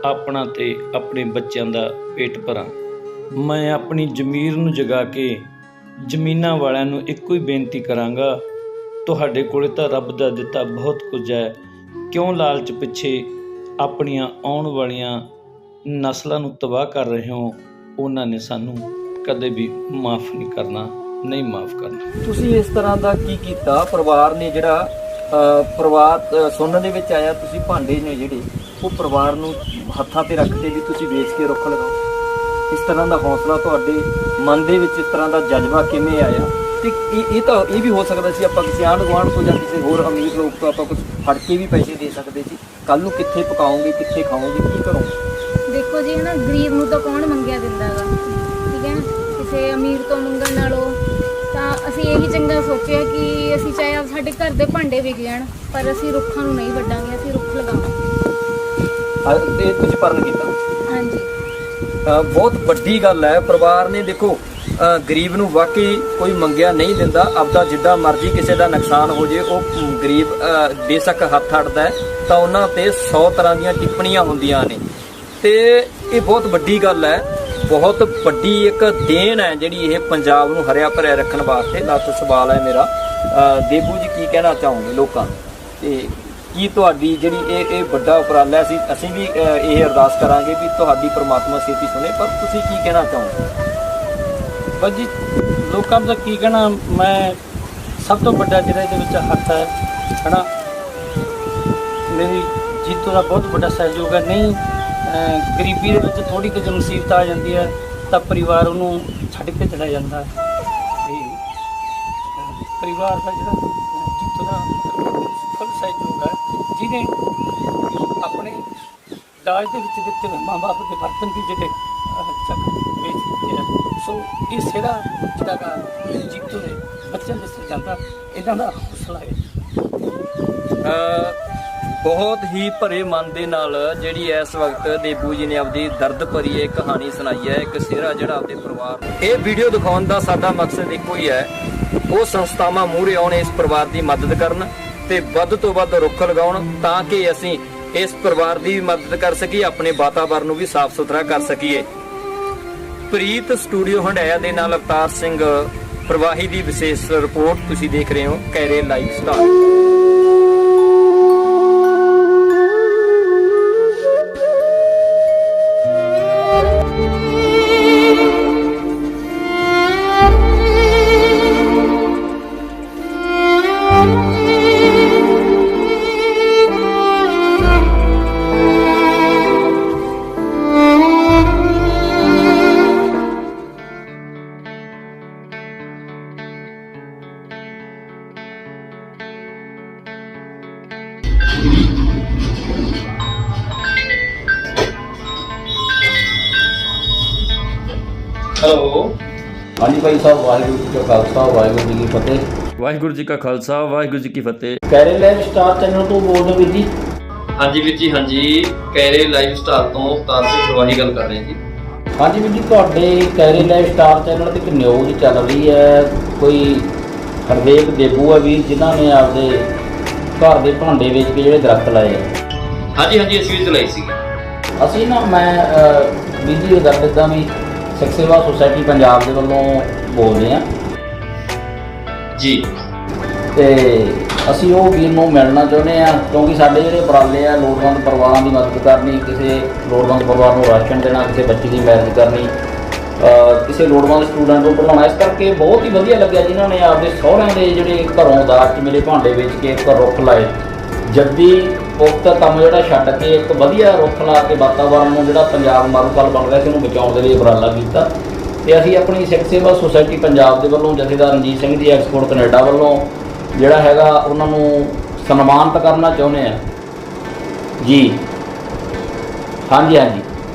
ਆਪਣਾ ਤੇ ਆਪਣੇ ਬੱਚਿਆਂ ਦਾ ਪੇਟ ਭਰਾਂ। ਮੈਂ ਆਪਣੀ ਜ਼ਮੀਰ ਨੂੰ ਜਗਾ ਕੇ ਜ਼ਮੀਨਾਂ ਵਾਲਿਆਂ ਨੂੰ ਇੱਕੋ ਹੀ ਬੇਨਤੀ ਕਰਾਂਗਾ, ਤੁਹਾਡੇ ਕੋਲੇ ਤਾਂ ਰੱਬ ਦਾ ਦਿੱਤਾ ਬਹੁਤ ਕੁਝ ਹੈ, ਕਿਉਂ ਲਾਲਚ ਪਿੱਛੇ ਆਪਣੀਆਂ ਆਉਣ ਵਾਲੀਆਂ ਨਸਲਾਂ ਨੂੰ ਤਬਾਹ ਕਰ ਰਹੇ ਹੋ? ਉਹਨਾਂ ਨੇ ਸਾਨੂੰ ਕਦੇ ਵੀ ਮਾਫ ਨਹੀਂ ਕਰਨਾ, ਨਹੀਂ ਮਾਫ ਕਰਨਾ। ਤੁਸੀਂ ਇਸ ਤਰ੍ਹਾਂ ਦਾ ਕੀ ਕੀਤਾ? ਪਰਿਵਾਰ ਨੇ ਜਿਹੜਾ ਪਰਿਵਾਰ ਸੁਣਨ ਦੇ ਵਿੱਚ ਆਇਆ, ਤੁਸੀਂ ਭਾਂਡੇ ਨੇ ਜਿਹੜੇ ਉਹ ਪਰਿਵਾਰ ਨੂੰ ਹੱਥਾਂ ਤੇ ਰੱਖਦੇ ਵੀ ਤੁਸੀਂ ਵੇਚ ਕੇ ਰੁੱਖ ਲਗਾਓ। ਇਸ ਤਰ੍ਹਾਂ ਦਾ ਹੌਸਲਾ ਤੁਹਾਡੇ ਮਨ ਦੇ ਵਿੱਚ, ਇਸ ਤਰ੍ਹਾਂ ਦਾ ਜਜ਼ਬਾ ਕਿਵੇਂ ਆਇਆ? ਤੇ ਇਹ ਵੀ ਹੋ ਸਕਦਾ ਸੀ ਆਪਾਂ ਕਿਸੇ ਆਂਢ ਗੁਆਂਢ ਤੋਂ ਜਾਂ ਕਿਸੇ ਹੋਰ ਅਮੀਰ ਲੋਕ ਤੋਂ ਆਪਾਂ ਕੁਝ ਫੜ ਕੇ ਵੀ ਪੈਸੇ ਦੇ ਸਕਦੇ ਸੀ। ਕੱਲ ਨੂੰ ਕਿੱਥੇ ਪਕਾਓਗੇ, ਕਿੱਥੇ ਖਾਓਗੇ, ਕੀ ਕਰੋਗੇ? ਦੇਖੋ ਜੀ, ਹਨਾ, ਗਰੀਬ ਨੂੰ ਤਾਂ ਕੌਣ ਮੰਗਿਆ ਦਿੰਦਾ ਗਾ, ਠੀਕ ਹੈ। ਕਿਸੇ ਅਮੀਰ ਤੋਂ ਮੰਗਣ ਨਾਲੋਂ ਤਾਂ ਅਸੀਂ ਇਹੀ ਚੰਗਾ ਸੋਚਿਆ ਕਿ ਅਸੀਂ ਚਾਹੇ ਸਾਡੇ ਘਰ ਦੇ ਭਾਂਡੇ ਵਿਕ ਜਾਣ, ਪਰ ਅਸੀਂ ਰੁੱਖਾਂ ਨੂੰ ਨਹੀਂ ਵੱਢਾਂਗੇ, ਅਸੀਂ ਰੁੱਖ ਲਗਾਵਾਂਗੇ। ਇਹ ਕੁਝ ਪਰਨ ਕੀਤਾ। ਹਾਂਜੀ, ਬਹੁਤ ਵੱਡੀ ਗੱਲ ਹੈ। ਪਰਿਵਾਰ ਨੇ ਦੇਖੋ, ਗਰੀਬ ਨੂੰ ਵਾਕਈ ਕੋਈ ਮੰਗਿਆ ਨਹੀਂ ਦਿੰਦਾ। ਆਪਦਾ ਜਿੱਦਾਂ ਮਰਜ਼ੀ ਕਿਸੇ ਦਾ ਨੁਕਸਾਨ ਹੋ ਜੇ, ਉਹ ਗਰੀਬ ਬੇਸ਼ੱਕ ਹੱਥ ਅੜਦਾ ਹੈ ਤਾਂ ਉਹਨਾਂ ਤੇ 100 ਤਰ੍ਹਾਂ ਦੀਆਂ ਟਿੱਪਣੀਆਂ ਹੁੰਦੀਆਂ ਨੇ। ਤੇ ਇਹ ਬਹੁਤ ਵੱਡੀ ਗੱਲ ਹੈ, ਬਹੁਤ ਵੱਡੀ ਇੱਕ ਦੇਣ ਹੈ ਜਿਹੜੀ ਇਹ ਪੰਜਾਬ ਨੂੰ ਹਰਿਆ ਭਰਿਆ ਰੱਖਣ ਵਾਸਤੇ। ਲੱਤ ਸਵਾਲ ਹੈ ਮੇਰਾ, ਦੇਬੂ ਜੀ ਕੀ ਕਹਿਣਾ ਚਾਹੋਗੇ ਲੋਕਾਂ ਨੂੰ? ਤੇ ਕੀ ਤੁਹਾਡੀ ਜਿਹੜੀ ਇਹ ਵੱਡਾ ਉਪਰਾਲਾ ਸੀ, ਅਸੀਂ ਵੀ ਇਹ ਅਰਦਾਸ ਕਰਾਂਗੇ ਵੀ ਤੁਹਾਡੀ ਪ੍ਰਮਾਤਮਾ ਛੇਤੀ ਸੁਣੇ, ਪਰ ਤੁਸੀਂ ਕੀ ਕਹਿਣਾ ਚਾਹੋਗੇ? ਬਾਜੀ, ਲੋਕਾਂ ਦਾ ਕੀ ਕਹਿਣਾ, ਮੈਂ ਸਭ ਤੋਂ ਵੱਡਾ ਜਿਹੜਾ ਇਹਦੇ ਵਿੱਚ ਹੱਥ ਹੈ ਹਨਾ, ਮੇਰੀ ਜੀਤੋ ਦਾ ਬਹੁਤ ਵੱਡਾ ਸਹਿਯੋਗ ਹੈ। ਨਹੀਂ ਗਰੀਬੀ ਦੇ ਵਿੱਚ ਥੋੜੀ ਕੁ ਮੁਸੀਬਤ ਆ ਜਾਂਦੀ ਹੈ ਤਾਂ ਪਰਿਵਾਰ ਉਹਨੂੰ ਛੱਡ ਕੇ ਚਲਾ ਜਾਂਦਾ ਹੈ। ਤੇ ਪਰਿਵਾਰ ਦਾ ਜਿਹੜਾ ਜੀਤੋ ਦਾ ਫੁੱਲ ਸਹਿਯੋਗ ਹੈ, ਜਿਹਨੇ ਆਪਣੇ ਦਾਜ ਦੇ ਵਿੱਚ ਦਿੱਤੇ ਹੋਏ ਮਾਂ ਬਾਪ ਦੇ ਬਰਤਨ ਵੀ ਜਿਹੜੇ ਚੱਕ ਵੇਚ ਦਿੱਤੇ ਆ। ਸੋ ਇਹ ਸਿਹਰਾ ਜਿਹੜਾ ਗਾ ਜੀਤੋ ਦੇ ਬੱਚਿਆਂ ਦੇ ਸਿਰ ਜਾਂਦਾ, ਇਹਨਾਂ ਦਾ ਹੌਸਲਾ ਹੈ। ਬਹੁਤ ਹੀ ਭਰੇ ਮਨ ਦੇ ਨਾਲ ਜਿਹੜੀ ਇਸ ਵਕਤ ਦੇਬੂ ਜੀ ਨੇ ਆਪਦੀ ਦਰਦ ਭਰੀ ਇਹ ਕਹਾਣੀ ਸੁਣਾਈ ਹੈ, ਇੱਕ ਸਿਹਰਾ ਜਿਹੜਾ ਆਪਦੇ ਪਰਿਵਾਰ ਨੂੰ। ਇਹ ਵੀਡੀਓ ਦਿਖਾਉਣ ਦਾ ਸਾਡਾ ਮਕਸਦ ਇੱਕੋ ਹੀ ਹੈ, ਉਹ ਸੰਸਥਾਵਾਂ ਮੂਹਰੇ ਆਉਣ, ਇਸ ਪਰਿਵਾਰ ਦੀ ਮਦਦ ਕਰਨ ਤੇ ਵੱਧ ਤੋਂ ਵੱਧ ਰੁੱਖ ਲਗਾਉਣ, ਤਾਂ ਕਿ ਅਸੀਂ ਇਸ ਪਰਿਵਾਰ ਦੀ ਵੀ ਮਦਦ ਕਰ ਸਕੀਏ, ਆਪਣੇ ਵਾਤਾਵਰਨ ਨੂੰ ਵੀ ਸਾਫ਼ ਸੁਥਰਾ ਕਰ ਸਕੀਏ। ਪ੍ਰੀਤ ਸਟੂਡੀਓ ਹੰਡਾਇਆ ਦੇ ਨਾਲ ਅਵਤਾਰ ਸਿੰਘ ਪ੍ਰਵਾਹੀ ਦੀ ਵਿਸ਼ੇਸ਼ ਰਿਪੋਰਟ ਤੁਸੀਂ ਦੇਖ ਰਹੇ ਹੋ ਕੈਰੇ ਲਾਈਵ ਸਟਾਰ। ਹੈਲੋ, ਹਾਂਜੀ ਭਾਈ ਸਾਹਿਬ, ਵਾਹਿਗੁਰੂ ਜੀ ਕਾ ਖਾਲਸਾ ਵਾਹਿਗੁਰੂ ਜੀ ਕੀ ਫਤਿਹ। ਵਾਹਿਗੁਰੂ ਜੀ ਕਾ ਖਾਲਸਾ ਵਾਹਿਗੁਰੂ ਜੀ ਕੀ ਫਤਿਹ। ਕੈਰੇ ਲਾਈਵ ਸਟਾਰ ਚੈਨਲ ਤੋਂ ਬੋਲਦੇ ਵੀਰ ਜੀ? ਹਾਂਜੀ ਵੀਰ ਜੀ, ਹਾਂਜੀ, ਕੈਰੇ ਲਾਈਵ ਸਟਾਰ ਤੋਂ ਅਵਤਾਰ ਸਿੰਘ ਪ੍ਰਵਾਹੀ ਗੱਲ ਕਰ ਰਹੇ ਜੀ। ਹਾਂਜੀ ਵੀਰ ਜੀ, ਤੁਹਾਡੇ ਕੈਰੇ ਲਾਈਵ ਸਟਾਰ ਚੈਨਲ ਤੇ ਇੱਕ ਨਿਊਜ਼ ਚੱਲ ਰਹੀ ਹੈ, ਕੋਈ ਹਰਦੇਵ ਦੇਬੂ ਹੈ ਵੀਰ, ਜਿਨ੍ਹਾਂ ਨੇ ਆਪਦੇ ਘਰ ਦੇ ਭਾਂਡੇ ਵੇਚ ਕੇ ਜਿਹੜੇ ਦਰਖਤ ਲਾਏ ਆ। ਹਾਂਜੀ ਹਾਂਜੀ, ਅਸੀਂ ਵੀ ਚਲਾਈ ਸੀ। ਅਸੀਂ ਨਾ, ਮੈਂ ਵੀਰ ਜੀ ਇਹ ਗੱਲ ਇੱਦਾਂ ਵੀ ਸਿੱਖ ਸੇਵਾ ਸੁਸਾਇਟੀ ਪੰਜਾਬ ਦੇ ਵੱਲੋਂ ਬੋਲਦੇ ਹਾਂ ਜੀ, ਤੇ ਅਸੀਂ ਉਹ ਵੀਰ ਨੂੰ ਮਿਲਣਾ ਚਾਹੁੰਦੇ ਹਾਂ, ਕਿਉਂਕਿ ਸਾਡੇ ਜਿਹੜੇ ਉਪਰਾਲੇ ਆ ਲੋੜਵੰਦ ਪਰਿਵਾਰਾਂ ਦੀ ਮਦਦ ਕਰਨੀ, ਕਿਸੇ ਲੋੜਵੰਦ ਪਰਿਵਾਰ ਨੂੰ ਰਾਸ਼ਨ ਦੇਣਾ, ਕਿਸੇ ਬੱਚੇ ਦੀ ਮੈਰਿਜ ਕਰਨੀ, ਕਿਸੇ ਲੋੜਵੰਦ ਸਟੂਡੈਂਟ ਨੂੰ ਪੜ੍ਹਾਉਣਾ। ਇਸ ਕਰਕੇ ਬਹੁਤ ਹੀ ਵਧੀਆ ਲੱਗਿਆ ਜਿਨ੍ਹਾਂ ਨੇ ਆਪਦੇ ਸਹੁਰਿਆਂ ਦੇ ਜਿਹੜੇ ਘਰੋਂ ਦਾਜ 'ਚ ਮੇਰੇ ਭਾਂਡੇ ਵੇਚ ਕੇ ਇੱਕ ਰੁੱਖ ਲਾਏ। ਜੱਦੀ ਉਕਤ ਕੰਮ ਜਿਹੜਾ ਛੱਡ ਕੇ ਇੱਕ ਵਧੀਆ ਰੁੱਖ ਲਾ ਕੇ ਵਾਤਾਵਰਨ ਨੂੰ, ਜਿਹੜਾ ਪੰਜਾਬ ਮਾਰੂਥਲ ਬਣ ਰਿਹਾ ਸੀ, ਉਹਨੂੰ ਬਚਾਉਣ ਦੇ ਲਈ ਉਪਰਾਲਾ ਕੀਤਾ। ਤੇ ਅਸੀਂ ਆਪਣੀ ਸਿੱਖ ਸੇਵਾ ਸੁਸਾਇਟੀ ਪੰਜਾਬ ਦੇ ਵੱਲੋਂ ਜਥੇਦਾਰ ਰਣਜੀਤ ਸਿੰਘ ਜੀ ਐਕਸਪੋਰਟ ਕੈਨੇਡਾ ਵੱਲੋਂ ਜਿਹੜਾ ਹੈਗਾ ਉਹਨਾਂ ਨੂੰ ਸਨਮਾਨਿਤ ਕਰਨਾ ਚਾਹੁੰਦੇ ਹਾਂ ਜੀ। ਹਾਂਜੀ ਹਾਂਜੀ,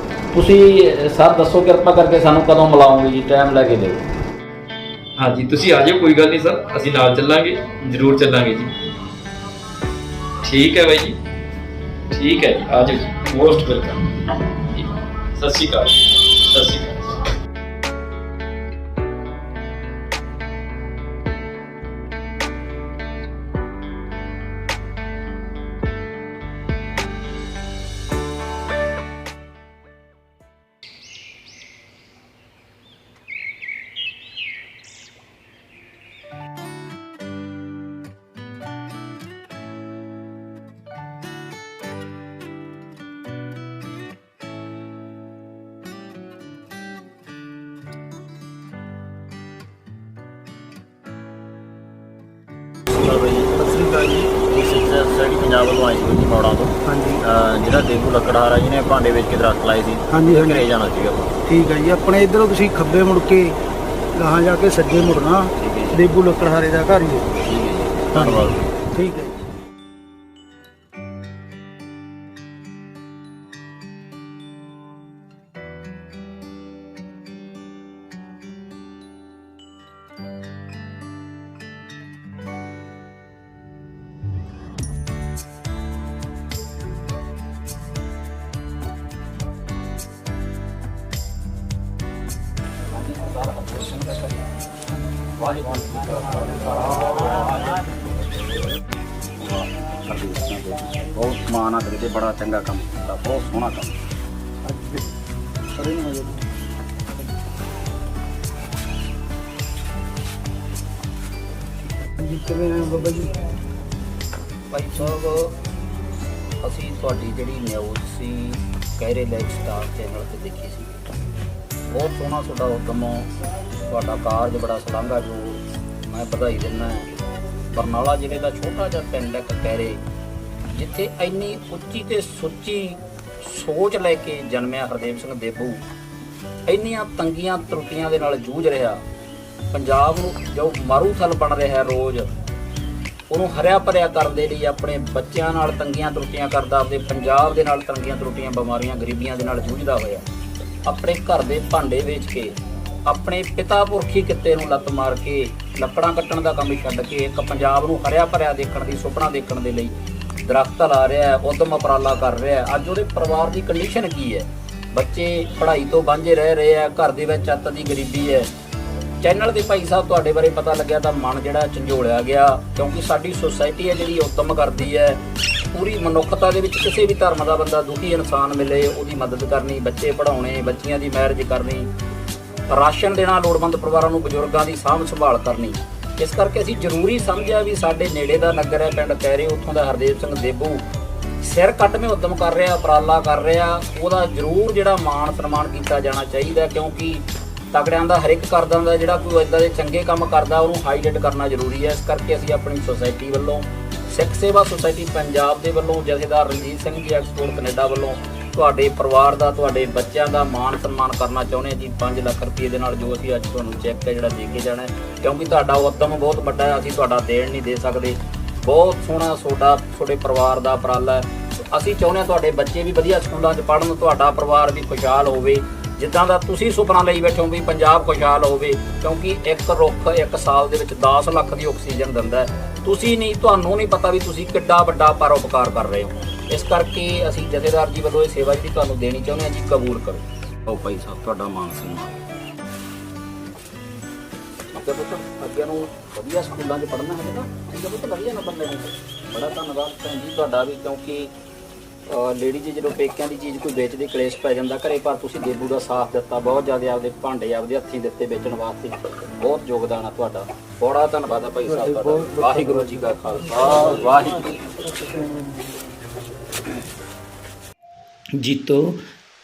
ਤੁਸੀਂ ਸਰ ਦੱਸੋ ਕਿਰਪਾ ਕਰਕੇ ਸਾਨੂੰ ਕਦੋਂ ਮਿਲਾਓਗੇ ਜੀ? ਟਾਈਮ ਲੈ ਕੇ ਦਿਓ। ਹਾਂਜੀ ਤੁਸੀਂ ਆ ਜਾਓ, ਕੋਈ ਗੱਲ ਨਹੀਂ ਸਰ, ਅਸੀਂ ਨਾਲ ਚੱਲਾਂਗੇ, ਜ਼ਰੂਰ ਚੱਲਾਂਗੇ ਜੀ। ਠੀਕ ਹੈ ਬਾਈ ਜੀ, ਠੀਕ ਹੈ ਜੀ, ਆ ਜਾਓ ਜੀ, ਮੋਸਟ ਵੈਲਕਮ ਜੀ। ਸਤਿ ਸ਼੍ਰੀ ਅਕਾਲ, ਸਤਿ ਸ਼੍ਰੀ ਅਕਾਲ। ਸੋਸਾਇਟੀ ਪੰਜਾਬ ਵੱਲੋਂ ਆਈ ਸੀ ਮੌੜਾਂ ਤੋਂ। ਹਾਂਜੀ ਜਿਹੜਾ ਦੇਬੂ ਲੱਕੜਹਾਰਾ ਜੀ ਨੇ ਭਾਂਡੇ ਵੇਚ ਕੇ ਦਰਖਤ ਲਾਏ ਸੀ, ਹਾਂਜੀ ਹਾਂਜੀ, ਘਰੇ ਜਾਣਾ ਸੀਗਾ ਆਪਾਂ। ਠੀਕ ਹੈ ਜੀ। ਆਪਣੇ ਇੱਧਰੋਂ ਤੁਸੀਂ ਖੱਬੇ ਮੁੜ ਕੇ ਗਾਹਾਂ ਜਾ ਕੇ ਸੱਜੇ ਮੁੜਨਾ, ਠੀਕ ਹੈ ਜੀ, ਦੇਬੂ ਲੱਕੜਹਾਰੇ ਦਾ ਘਰ ਹੀ ਹੈ। ਠੀਕ ਹੈ ਜੀ, ਧੰਨਵਾਦ। ਠੀਕ ਹੈ ਜੀ। ਬਹੁਤ ਮਾਣ ਆ ਤੇਰੇ ਤੇ, ਬੜਾ ਚੰਗਾ ਕੰਮ ਕੀਤਾ, ਬਹੁਤ ਸੋਹਣਾ ਕੰਮ। ਜੀ ਕਿਵੇਂ ਆਏ ਬਾਬਾ ਜੀ? ਭਾਈ ਸਾਹਿਬ, ਅਸੀਂ ਤੁਹਾਡੀ ਜਿਹੜੀ ਨਿਊਜ਼ ਸੀ ਕੈਰੇ ਲਾਈਵ ਸਟਾਰ ਚੈਨਲ ਤੇ ਦੇਖੀ ਸੀ। ਬਹੁਤ ਸੋਹਣਾ ਤੁਹਾਡਾ ਹੁਕਮ, ਤੁਹਾਡਾ ਕਾਰਜ ਬੜਾ ਸ਼ਲਾਘਾ, ਜੋ ਮੈਂ ਵਧਾਈ ਦਿੰਦਾ। ਬਰਨਾਲਾ ਜ਼ਿਲ੍ਹੇ ਦਾ ਛੋਟਾ ਜਿਹਾ ਪਿੰਡ ਹੈ ਕਕੈਰੇ, ਜਿੱਥੇ ਇੰਨੀ ਉੱਚੀ ਤੇ ਸੁੱਚੀ ਸੋਚ ਲੈ ਕੇ ਜਨਮਿਆ ਹਰਦੇਵ ਸਿੰਘ ਦੇਬੂ ਇੰਨੀਆਂ ਤੰਗੀਆਂ ਤਰੁੱਟੀਆਂ ਦੇ ਨਾਲ ਜੂਝ ਰਿਹਾ। ਪੰਜਾਬ ਨੂੰ ਜੋ ਮਾਰੂਥਲ ਬਣ ਰਿਹਾ ਰੋਜ਼, ਉਹਨੂੰ ਹਰਿਆ ਭਰਿਆ ਕਰਨ ਦੇ ਲਈ ਆਪਣੇ ਬੱਚਿਆਂ ਨਾਲ ਤੰਗੀਆਂ ਤਰੁੱਟੀਆਂ ਕਰਦਾ, ਆਪਣੇ ਪੰਜਾਬ ਦੇ ਨਾਲ ਤੰਗੀਆਂ ਤਰੁੱਟੀਆਂ, ਬਿਮਾਰੀਆਂ, ਗਰੀਬੀਆਂ ਦੇ ਨਾਲ ਜੂਝਦਾ ਹੋਇਆ ਆਪਣੇ ਘਰ ਦੇ ਭਾਂਡੇ ਵੇਚ ਕੇ, ਆਪਣੇ ਪਿਤਾ ਪੁਰਖੀ ਕਿੱਤੇ ਨੂੰ ਲੱਤ ਮਾਰ ਕੇ, ਲੱਕੜਾਂ ਕੱਟਣ ਦਾ ਕੰਮ ਛੱਡ ਕੇ ਇੱਕ ਪੰਜਾਬ ਨੂੰ ਹਰਿਆ ਭਰਿਆ ਦੇਖਣ ਦੀ ਸੁਪਨਾ ਦੇਖਣ ਦੇ ਲਈ ਦਰਖਤ ਲਾ ਰਿਹਾ ਹੈ, ਉਦਮ ਉਪਰਾਲਾ ਕਰ ਰਿਹਾ ਹੈ। ਅੱਜ ਉਹਦੇ ਪਰਿਵਾਰ ਦੀ ਕੰਡੀਸ਼ਨ ਕੀ ਹੈ? ਬੱਚੇ ਪੜ੍ਹਾਈ ਤੋਂ ਵਾਂਝੇ ਰਹਿ ਰਹੇ ਆ, ਘਰ ਦੇ ਵਿੱਚ ਛੱਤ ਦੀ ਗਰੀਬੀ ਹੈ। ਚੈਨਲ ਦੇ ਭਾਈ ਸਾਹਿਬ ਤੁਹਾਡੇ ਬਾਰੇ ਪਤਾ ਲੱਗਿਆ ਤਾਂ ਮਨ ਜਿਹੜਾ ਝੰਜੋਲਿਆ ਗਿਆ, ਕਿਉਂਕਿ ਸਾਡੀ ਸੁਸਾਇਟੀ ਹੈ ਜਿਹੜੀ ਉਦਮ ਕਰਦੀ ਹੈ ਪੂਰੀ ਮਨੁੱਖਤਾ ਦੇ ਵਿੱਚ। ਕਿਸੇ ਵੀ ਧਰਮ ਦਾ ਬੰਦਾ ਦੁਖੀ ਇਨਸਾਨ ਮਿਲੇ ਉਹਦੀ ਮਦਦ ਕਰਨੀ, ਬੱਚੇ ਪੜ੍ਹਾਉਣੇ, ਬੱਚੀਆਂ ਦੀ ਮੈਰਿਜ ਕਰਨੀ, ਰਾਸ਼ਨ ਦੇਣਾ ਲੋੜਵੰਦ ਪਰਿਵਾਰਾਂ ਨੂੰ, ਬਜ਼ੁਰਗਾਂ ਦੀ ਸਾਂਭ ਸੰਭਾਲ ਕਰਨੀ। ਇਸ ਕਰਕੇ ਅਸੀਂ ਜ਼ਰੂਰੀ ਸਮਝਿਆ ਵੀ ਸਾਡੇ ਨੇੜੇ ਦਾ ਨਗਰ ਹੈ ਪਿੰਡ ਕੈਰੇ, ਉੱਥੋਂ ਦਾ ਹਰਦੇਵ ਸਿੰਘ ਦੇਬੂ ਸਿਰ ਕੱਢਵੇਂ ਉਦਮ ਕਰ ਰਿਹਾ, ਉਪਰਾਲਾ ਕਰ ਰਿਹਾ, ਉਹਦਾ ਜ਼ਰੂਰ ਜਿਹੜਾ ਮਾਣ ਸਨਮਾਨ ਕੀਤਾ ਜਾਣਾ ਚਾਹੀਦਾ, ਕਿਉਂਕਿ ਤਗੜਿਆਂ ਦਾ ਹਰ ਇੱਕ ਕਰਦਾ ਹੁੰਦਾ, ਜਿਹੜਾ ਕੋਈ ਇੱਦਾਂ ਦੇ ਚੰਗੇ ਕੰਮ ਕਰਦਾ ਉਹਨੂੰ ਹਾਈਲਾਈਟ ਕਰਨਾ ਜ਼ਰੂਰੀ ਹੈ। ਇਸ ਕਰਕੇ ਅਸੀਂ ਆਪਣੀ ਸੁਸਾਇਟੀ ਵੱਲੋਂ, ਸਿੱਖ ਸੇਵਾ ਸੁਸਾਇਟੀ ਪੰਜਾਬ ਦੇ ਵੱਲੋਂ, ਜਥੇਦਾਰ ਰਣਜੀਤ ਸਿੰਘ ਜੀ ਐਕਸਪੋਰਟ ਕੈਨੇਡਾ ਵੱਲੋਂ ਤੁਹਾਡੇ ਪਰਿਵਾਰ ਦਾ, ਤੁਹਾਡੇ ਬੱਚਿਆਂ ਦਾ ਮਾਣ ਸਨਮਾਨ ਕਰਨਾ ਚਾਹੁੰਦੇ ਹਾਂ ਜੀ 5 ਲੱਖ ਰੁਪਏ ਦੇ ਨਾਲ, ਜੋ ਅਸੀਂ ਅੱਜ ਤੁਹਾਨੂੰ ਚੈੱਕ ਹੈ ਜਿਹੜਾ ਦੇ ਕੇ ਜਾਣਾ, ਕਿਉਂਕਿ ਤੁਹਾਡਾ ਉਦਮ ਬਹੁਤ ਵੱਡਾ ਹੈ, ਅਸੀਂ ਤੁਹਾਡਾ ਦੇਣ ਨਹੀਂ ਦੇ ਸਕਦੇ। ਬਹੁਤ ਸੋਹਣਾ ਤੁਹਾਡੇ ਪਰਿਵਾਰ ਦਾ ਉਪਰਾਲਾ ਹੈ। ਅਸੀਂ ਚਾਹੁੰਦੇ ਹਾਂ ਤੁਹਾਡੇ ਬੱਚੇ ਵੀ ਵਧੀਆ ਸਕੂਲਾਂ 'ਚ ਪੜ੍ਹਨ, ਤੁਹਾਡਾ ਪਰਿਵਾਰ ਵੀ ਖੁਸ਼ਹਾਲ ਹੋਵੇ, ਜਿੱਦਾਂ ਦਾ ਤੁਸੀਂ ਸੁਪਨਾ ਲਈ ਬੈਠੇ ਹੋ ਵੀ ਪੰਜਾਬ ਖੁਸ਼ਹਾਲ ਹੋਵੇ, ਕਿਉਂਕਿ ਇੱਕ ਰੁੱਖ 1 ਸਾਲ ਦੇ ਵਿੱਚ 10 ਲੱਖ ਦੀ ਆਕਸੀਜਨ ਦਿੰਦਾ ਹੈ। ਤੁਸੀਂ ਨਹੀਂ, ਤੁਹਾਨੂੰ ਨਹੀਂ ਪਤਾ ਵੀ ਤੁਸੀਂ ਕਿੱਡਾ ਵੱਡਾ ਪਰਉਪਕਾਰ ਕਰ ਰਹੇ ਹੋ। ਇਸ ਕਰਕੇ ਅਸੀਂ ਜਥੇਦਾਰ ਜੀ ਵੱਲੋਂ ਇਹ ਸੇਵਾ ਜਿਹੜੀ ਤੁਹਾਨੂੰ ਦੇਣੀ ਚਾਹੁੰਦੇ ਹਾਂ ਜੀ, ਕਬੂਲ ਕਰੋ। ਆਓ ਭਾਈ ਸਾਹਿਬ, ਤੁਹਾਡਾ ਮਾਣ ਸਨਮਾਨ। ਅੱਗੇ ਨੂੰ ਵਧੀਆ ਸਕੂਲਾਂ 'ਚ ਪੜ੍ਹਨਾ ਹੈ ਨਾ, ਅੱਗੇ ਬਹੁਤ ਵਧੀਆ ਨੰਬਰ ਲੈਣੇ। ਬੜਾ ਧੰਨਵਾਦ ਭੈਣ ਜੀ ਤੁਹਾਡਾ ਵੀ, ਕਿਉਂਕਿ ਲੇਡੀਜ਼ ਜਦੋਂ ਪੇਕਿਆਂ ਦੀ ਚੀਜ਼ ਕੋਈ ਵੇਚਦੇ ਕਲੇਸ਼ ਪੈ ਜਾਂਦਾ ਘਰੇ, ਪਰ ਤੁਸੀਂ ਦੇਬੂ ਦਾ ਸਾਥ ਦਿੱਤਾ, ਬਹੁਤ ਜ਼ਿਆਦਾ ਆਪਦੇ ਭਾਂਡੇ ਆਪਦੇ ਹੱਥੀਂ ਦਿੱਤੇ ਵੇਚਣ ਵਾਸਤੇ, ਬਹੁਤ ਯੋਗਦਾਨ ਆ ਤੁਹਾਡਾ। ਬੜਾ ਧੰਨਵਾਦ ਆ ਭਾਈ ਸਾਹਿਬ ਤੁਹਾਡਾ। ਵਾਹਿਗੁਰੂ ਜੀ ਕਾ ਖਾਲਸਾ, ਵਾਹਿਗੁਰੂ। ਜੀਤੋ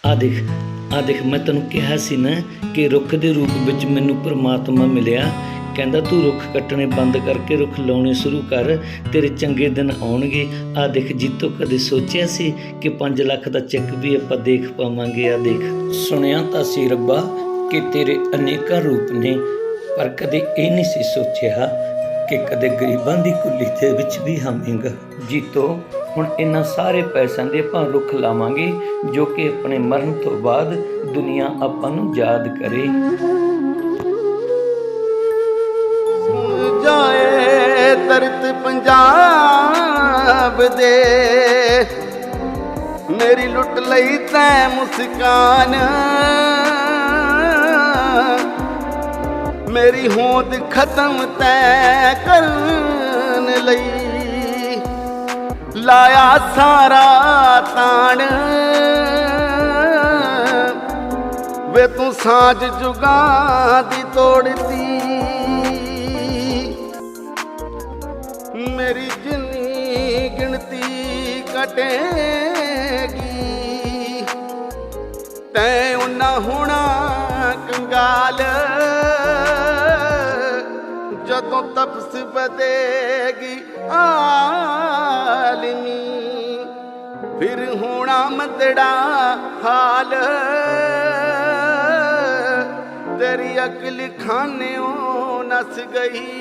ਆ ਦੇਖ ਮੈਂ ਤੈਨੂੰ ਕਿਹਾ ਸੀ ਨਾ ਕਿ ਰੁੱਖ ਦੇ ਰੂਪ ਵਿੱਚ ਮੈਨੂੰ ਪ੍ਰਮਾਤਮਾ ਮਿਲਿਆ। ਕਹਿੰਦਾ ਤੂੰ ਰੁੱਖ ਕੱਟਣੇ ਬੰਦ ਕਰਕੇ ਰੁੱਖ ਲਾਉਣੇ ਸ਼ੁਰੂ ਕਰ, ਤੇਰੇ ਚੰਗੇ ਦਿਨ ਆਉਣਗੇ। ਆ ਦੇਖ ਜੀਤੋ, ਕਦੇ ਸੋਚਿਆ ਸੀ ਕਿ 5 ਲੱਖ ਦਾ ਚੈੱਕ ਵੀ ਆਪਾਂ ਦੇਖ ਪਾਵਾਂਗੇ? ਆ ਦੇਖ, ਸੁਣਿਆ ਤਾਂ ਸੀ ਰੱਬਾ ਕਿ ਤੇਰੇ ਅਨੇਕਾਂ ਰੂਪ ਨੇ, ਪਰ ਕਦੇ ਇਹ ਨਹੀਂ ਸੀ ਸੋਚਿਆ ਕਿ ਕਦੇ ਗਰੀਬਾਂ ਦੀ ਕੁੱਲੀ ਦੇ ਵਿੱਚ ਵੀ ਆਵੇਂਗਾ। ਜੀਤੋ, ਹੁਣ ਇਹਨਾਂ ਸਾਰੇ ਪੈਸਿਆਂ ਦੇ ਆਪਾਂ ਰੁੱਖ ਲਾਵਾਂਗੇ ਜੋ ਕਿ ਆਪਣੇ ਮਰਨ ਤੋਂ ਬਾਅਦ ਦੁਨੀਆ ਆਪਾਂ ਨੂੰ ਯਾਦ ਕਰੇ। ਜਾਏ ਦਰਦ ਪੰਜਾਬ ਦੇ, ਮੇਰੀ ਲੁੱਟ ਲਈ ਤੈਂ ਮੁਸਕਾਨ, ਮੇਰੀ ਹੋਂਦ ਖਤਮ ਤੈਂ ਕਰਨ ਲਈ, ਲਾਇਆ ਸਾਰਾ ਤਾਣ ਵੇ ਤੂੰ ਸਾਂਝ ਜੁਗਾਂ ਦੀ ਤੋੜਦੀ, ਮੇਰੀ ਜਿੰਨੀ ਗਿਣਤੀ ਕਟੇਗੀ, ਤੈਂ ਉਹਨਾਂ ਹੋਣਾ ਕੰਗਾਲ, ਜਦੋਂ ਤਪਸ ਵਧੇਗੀ ਆਲਮੀ, ਫਿਰ ਹੋਣਾ ਮਦੜਾ ਹਾਲ, ਤੇਰੀ ਅਕਲ ਖਾਨਿਓਂ ਨਸ ਗਈ।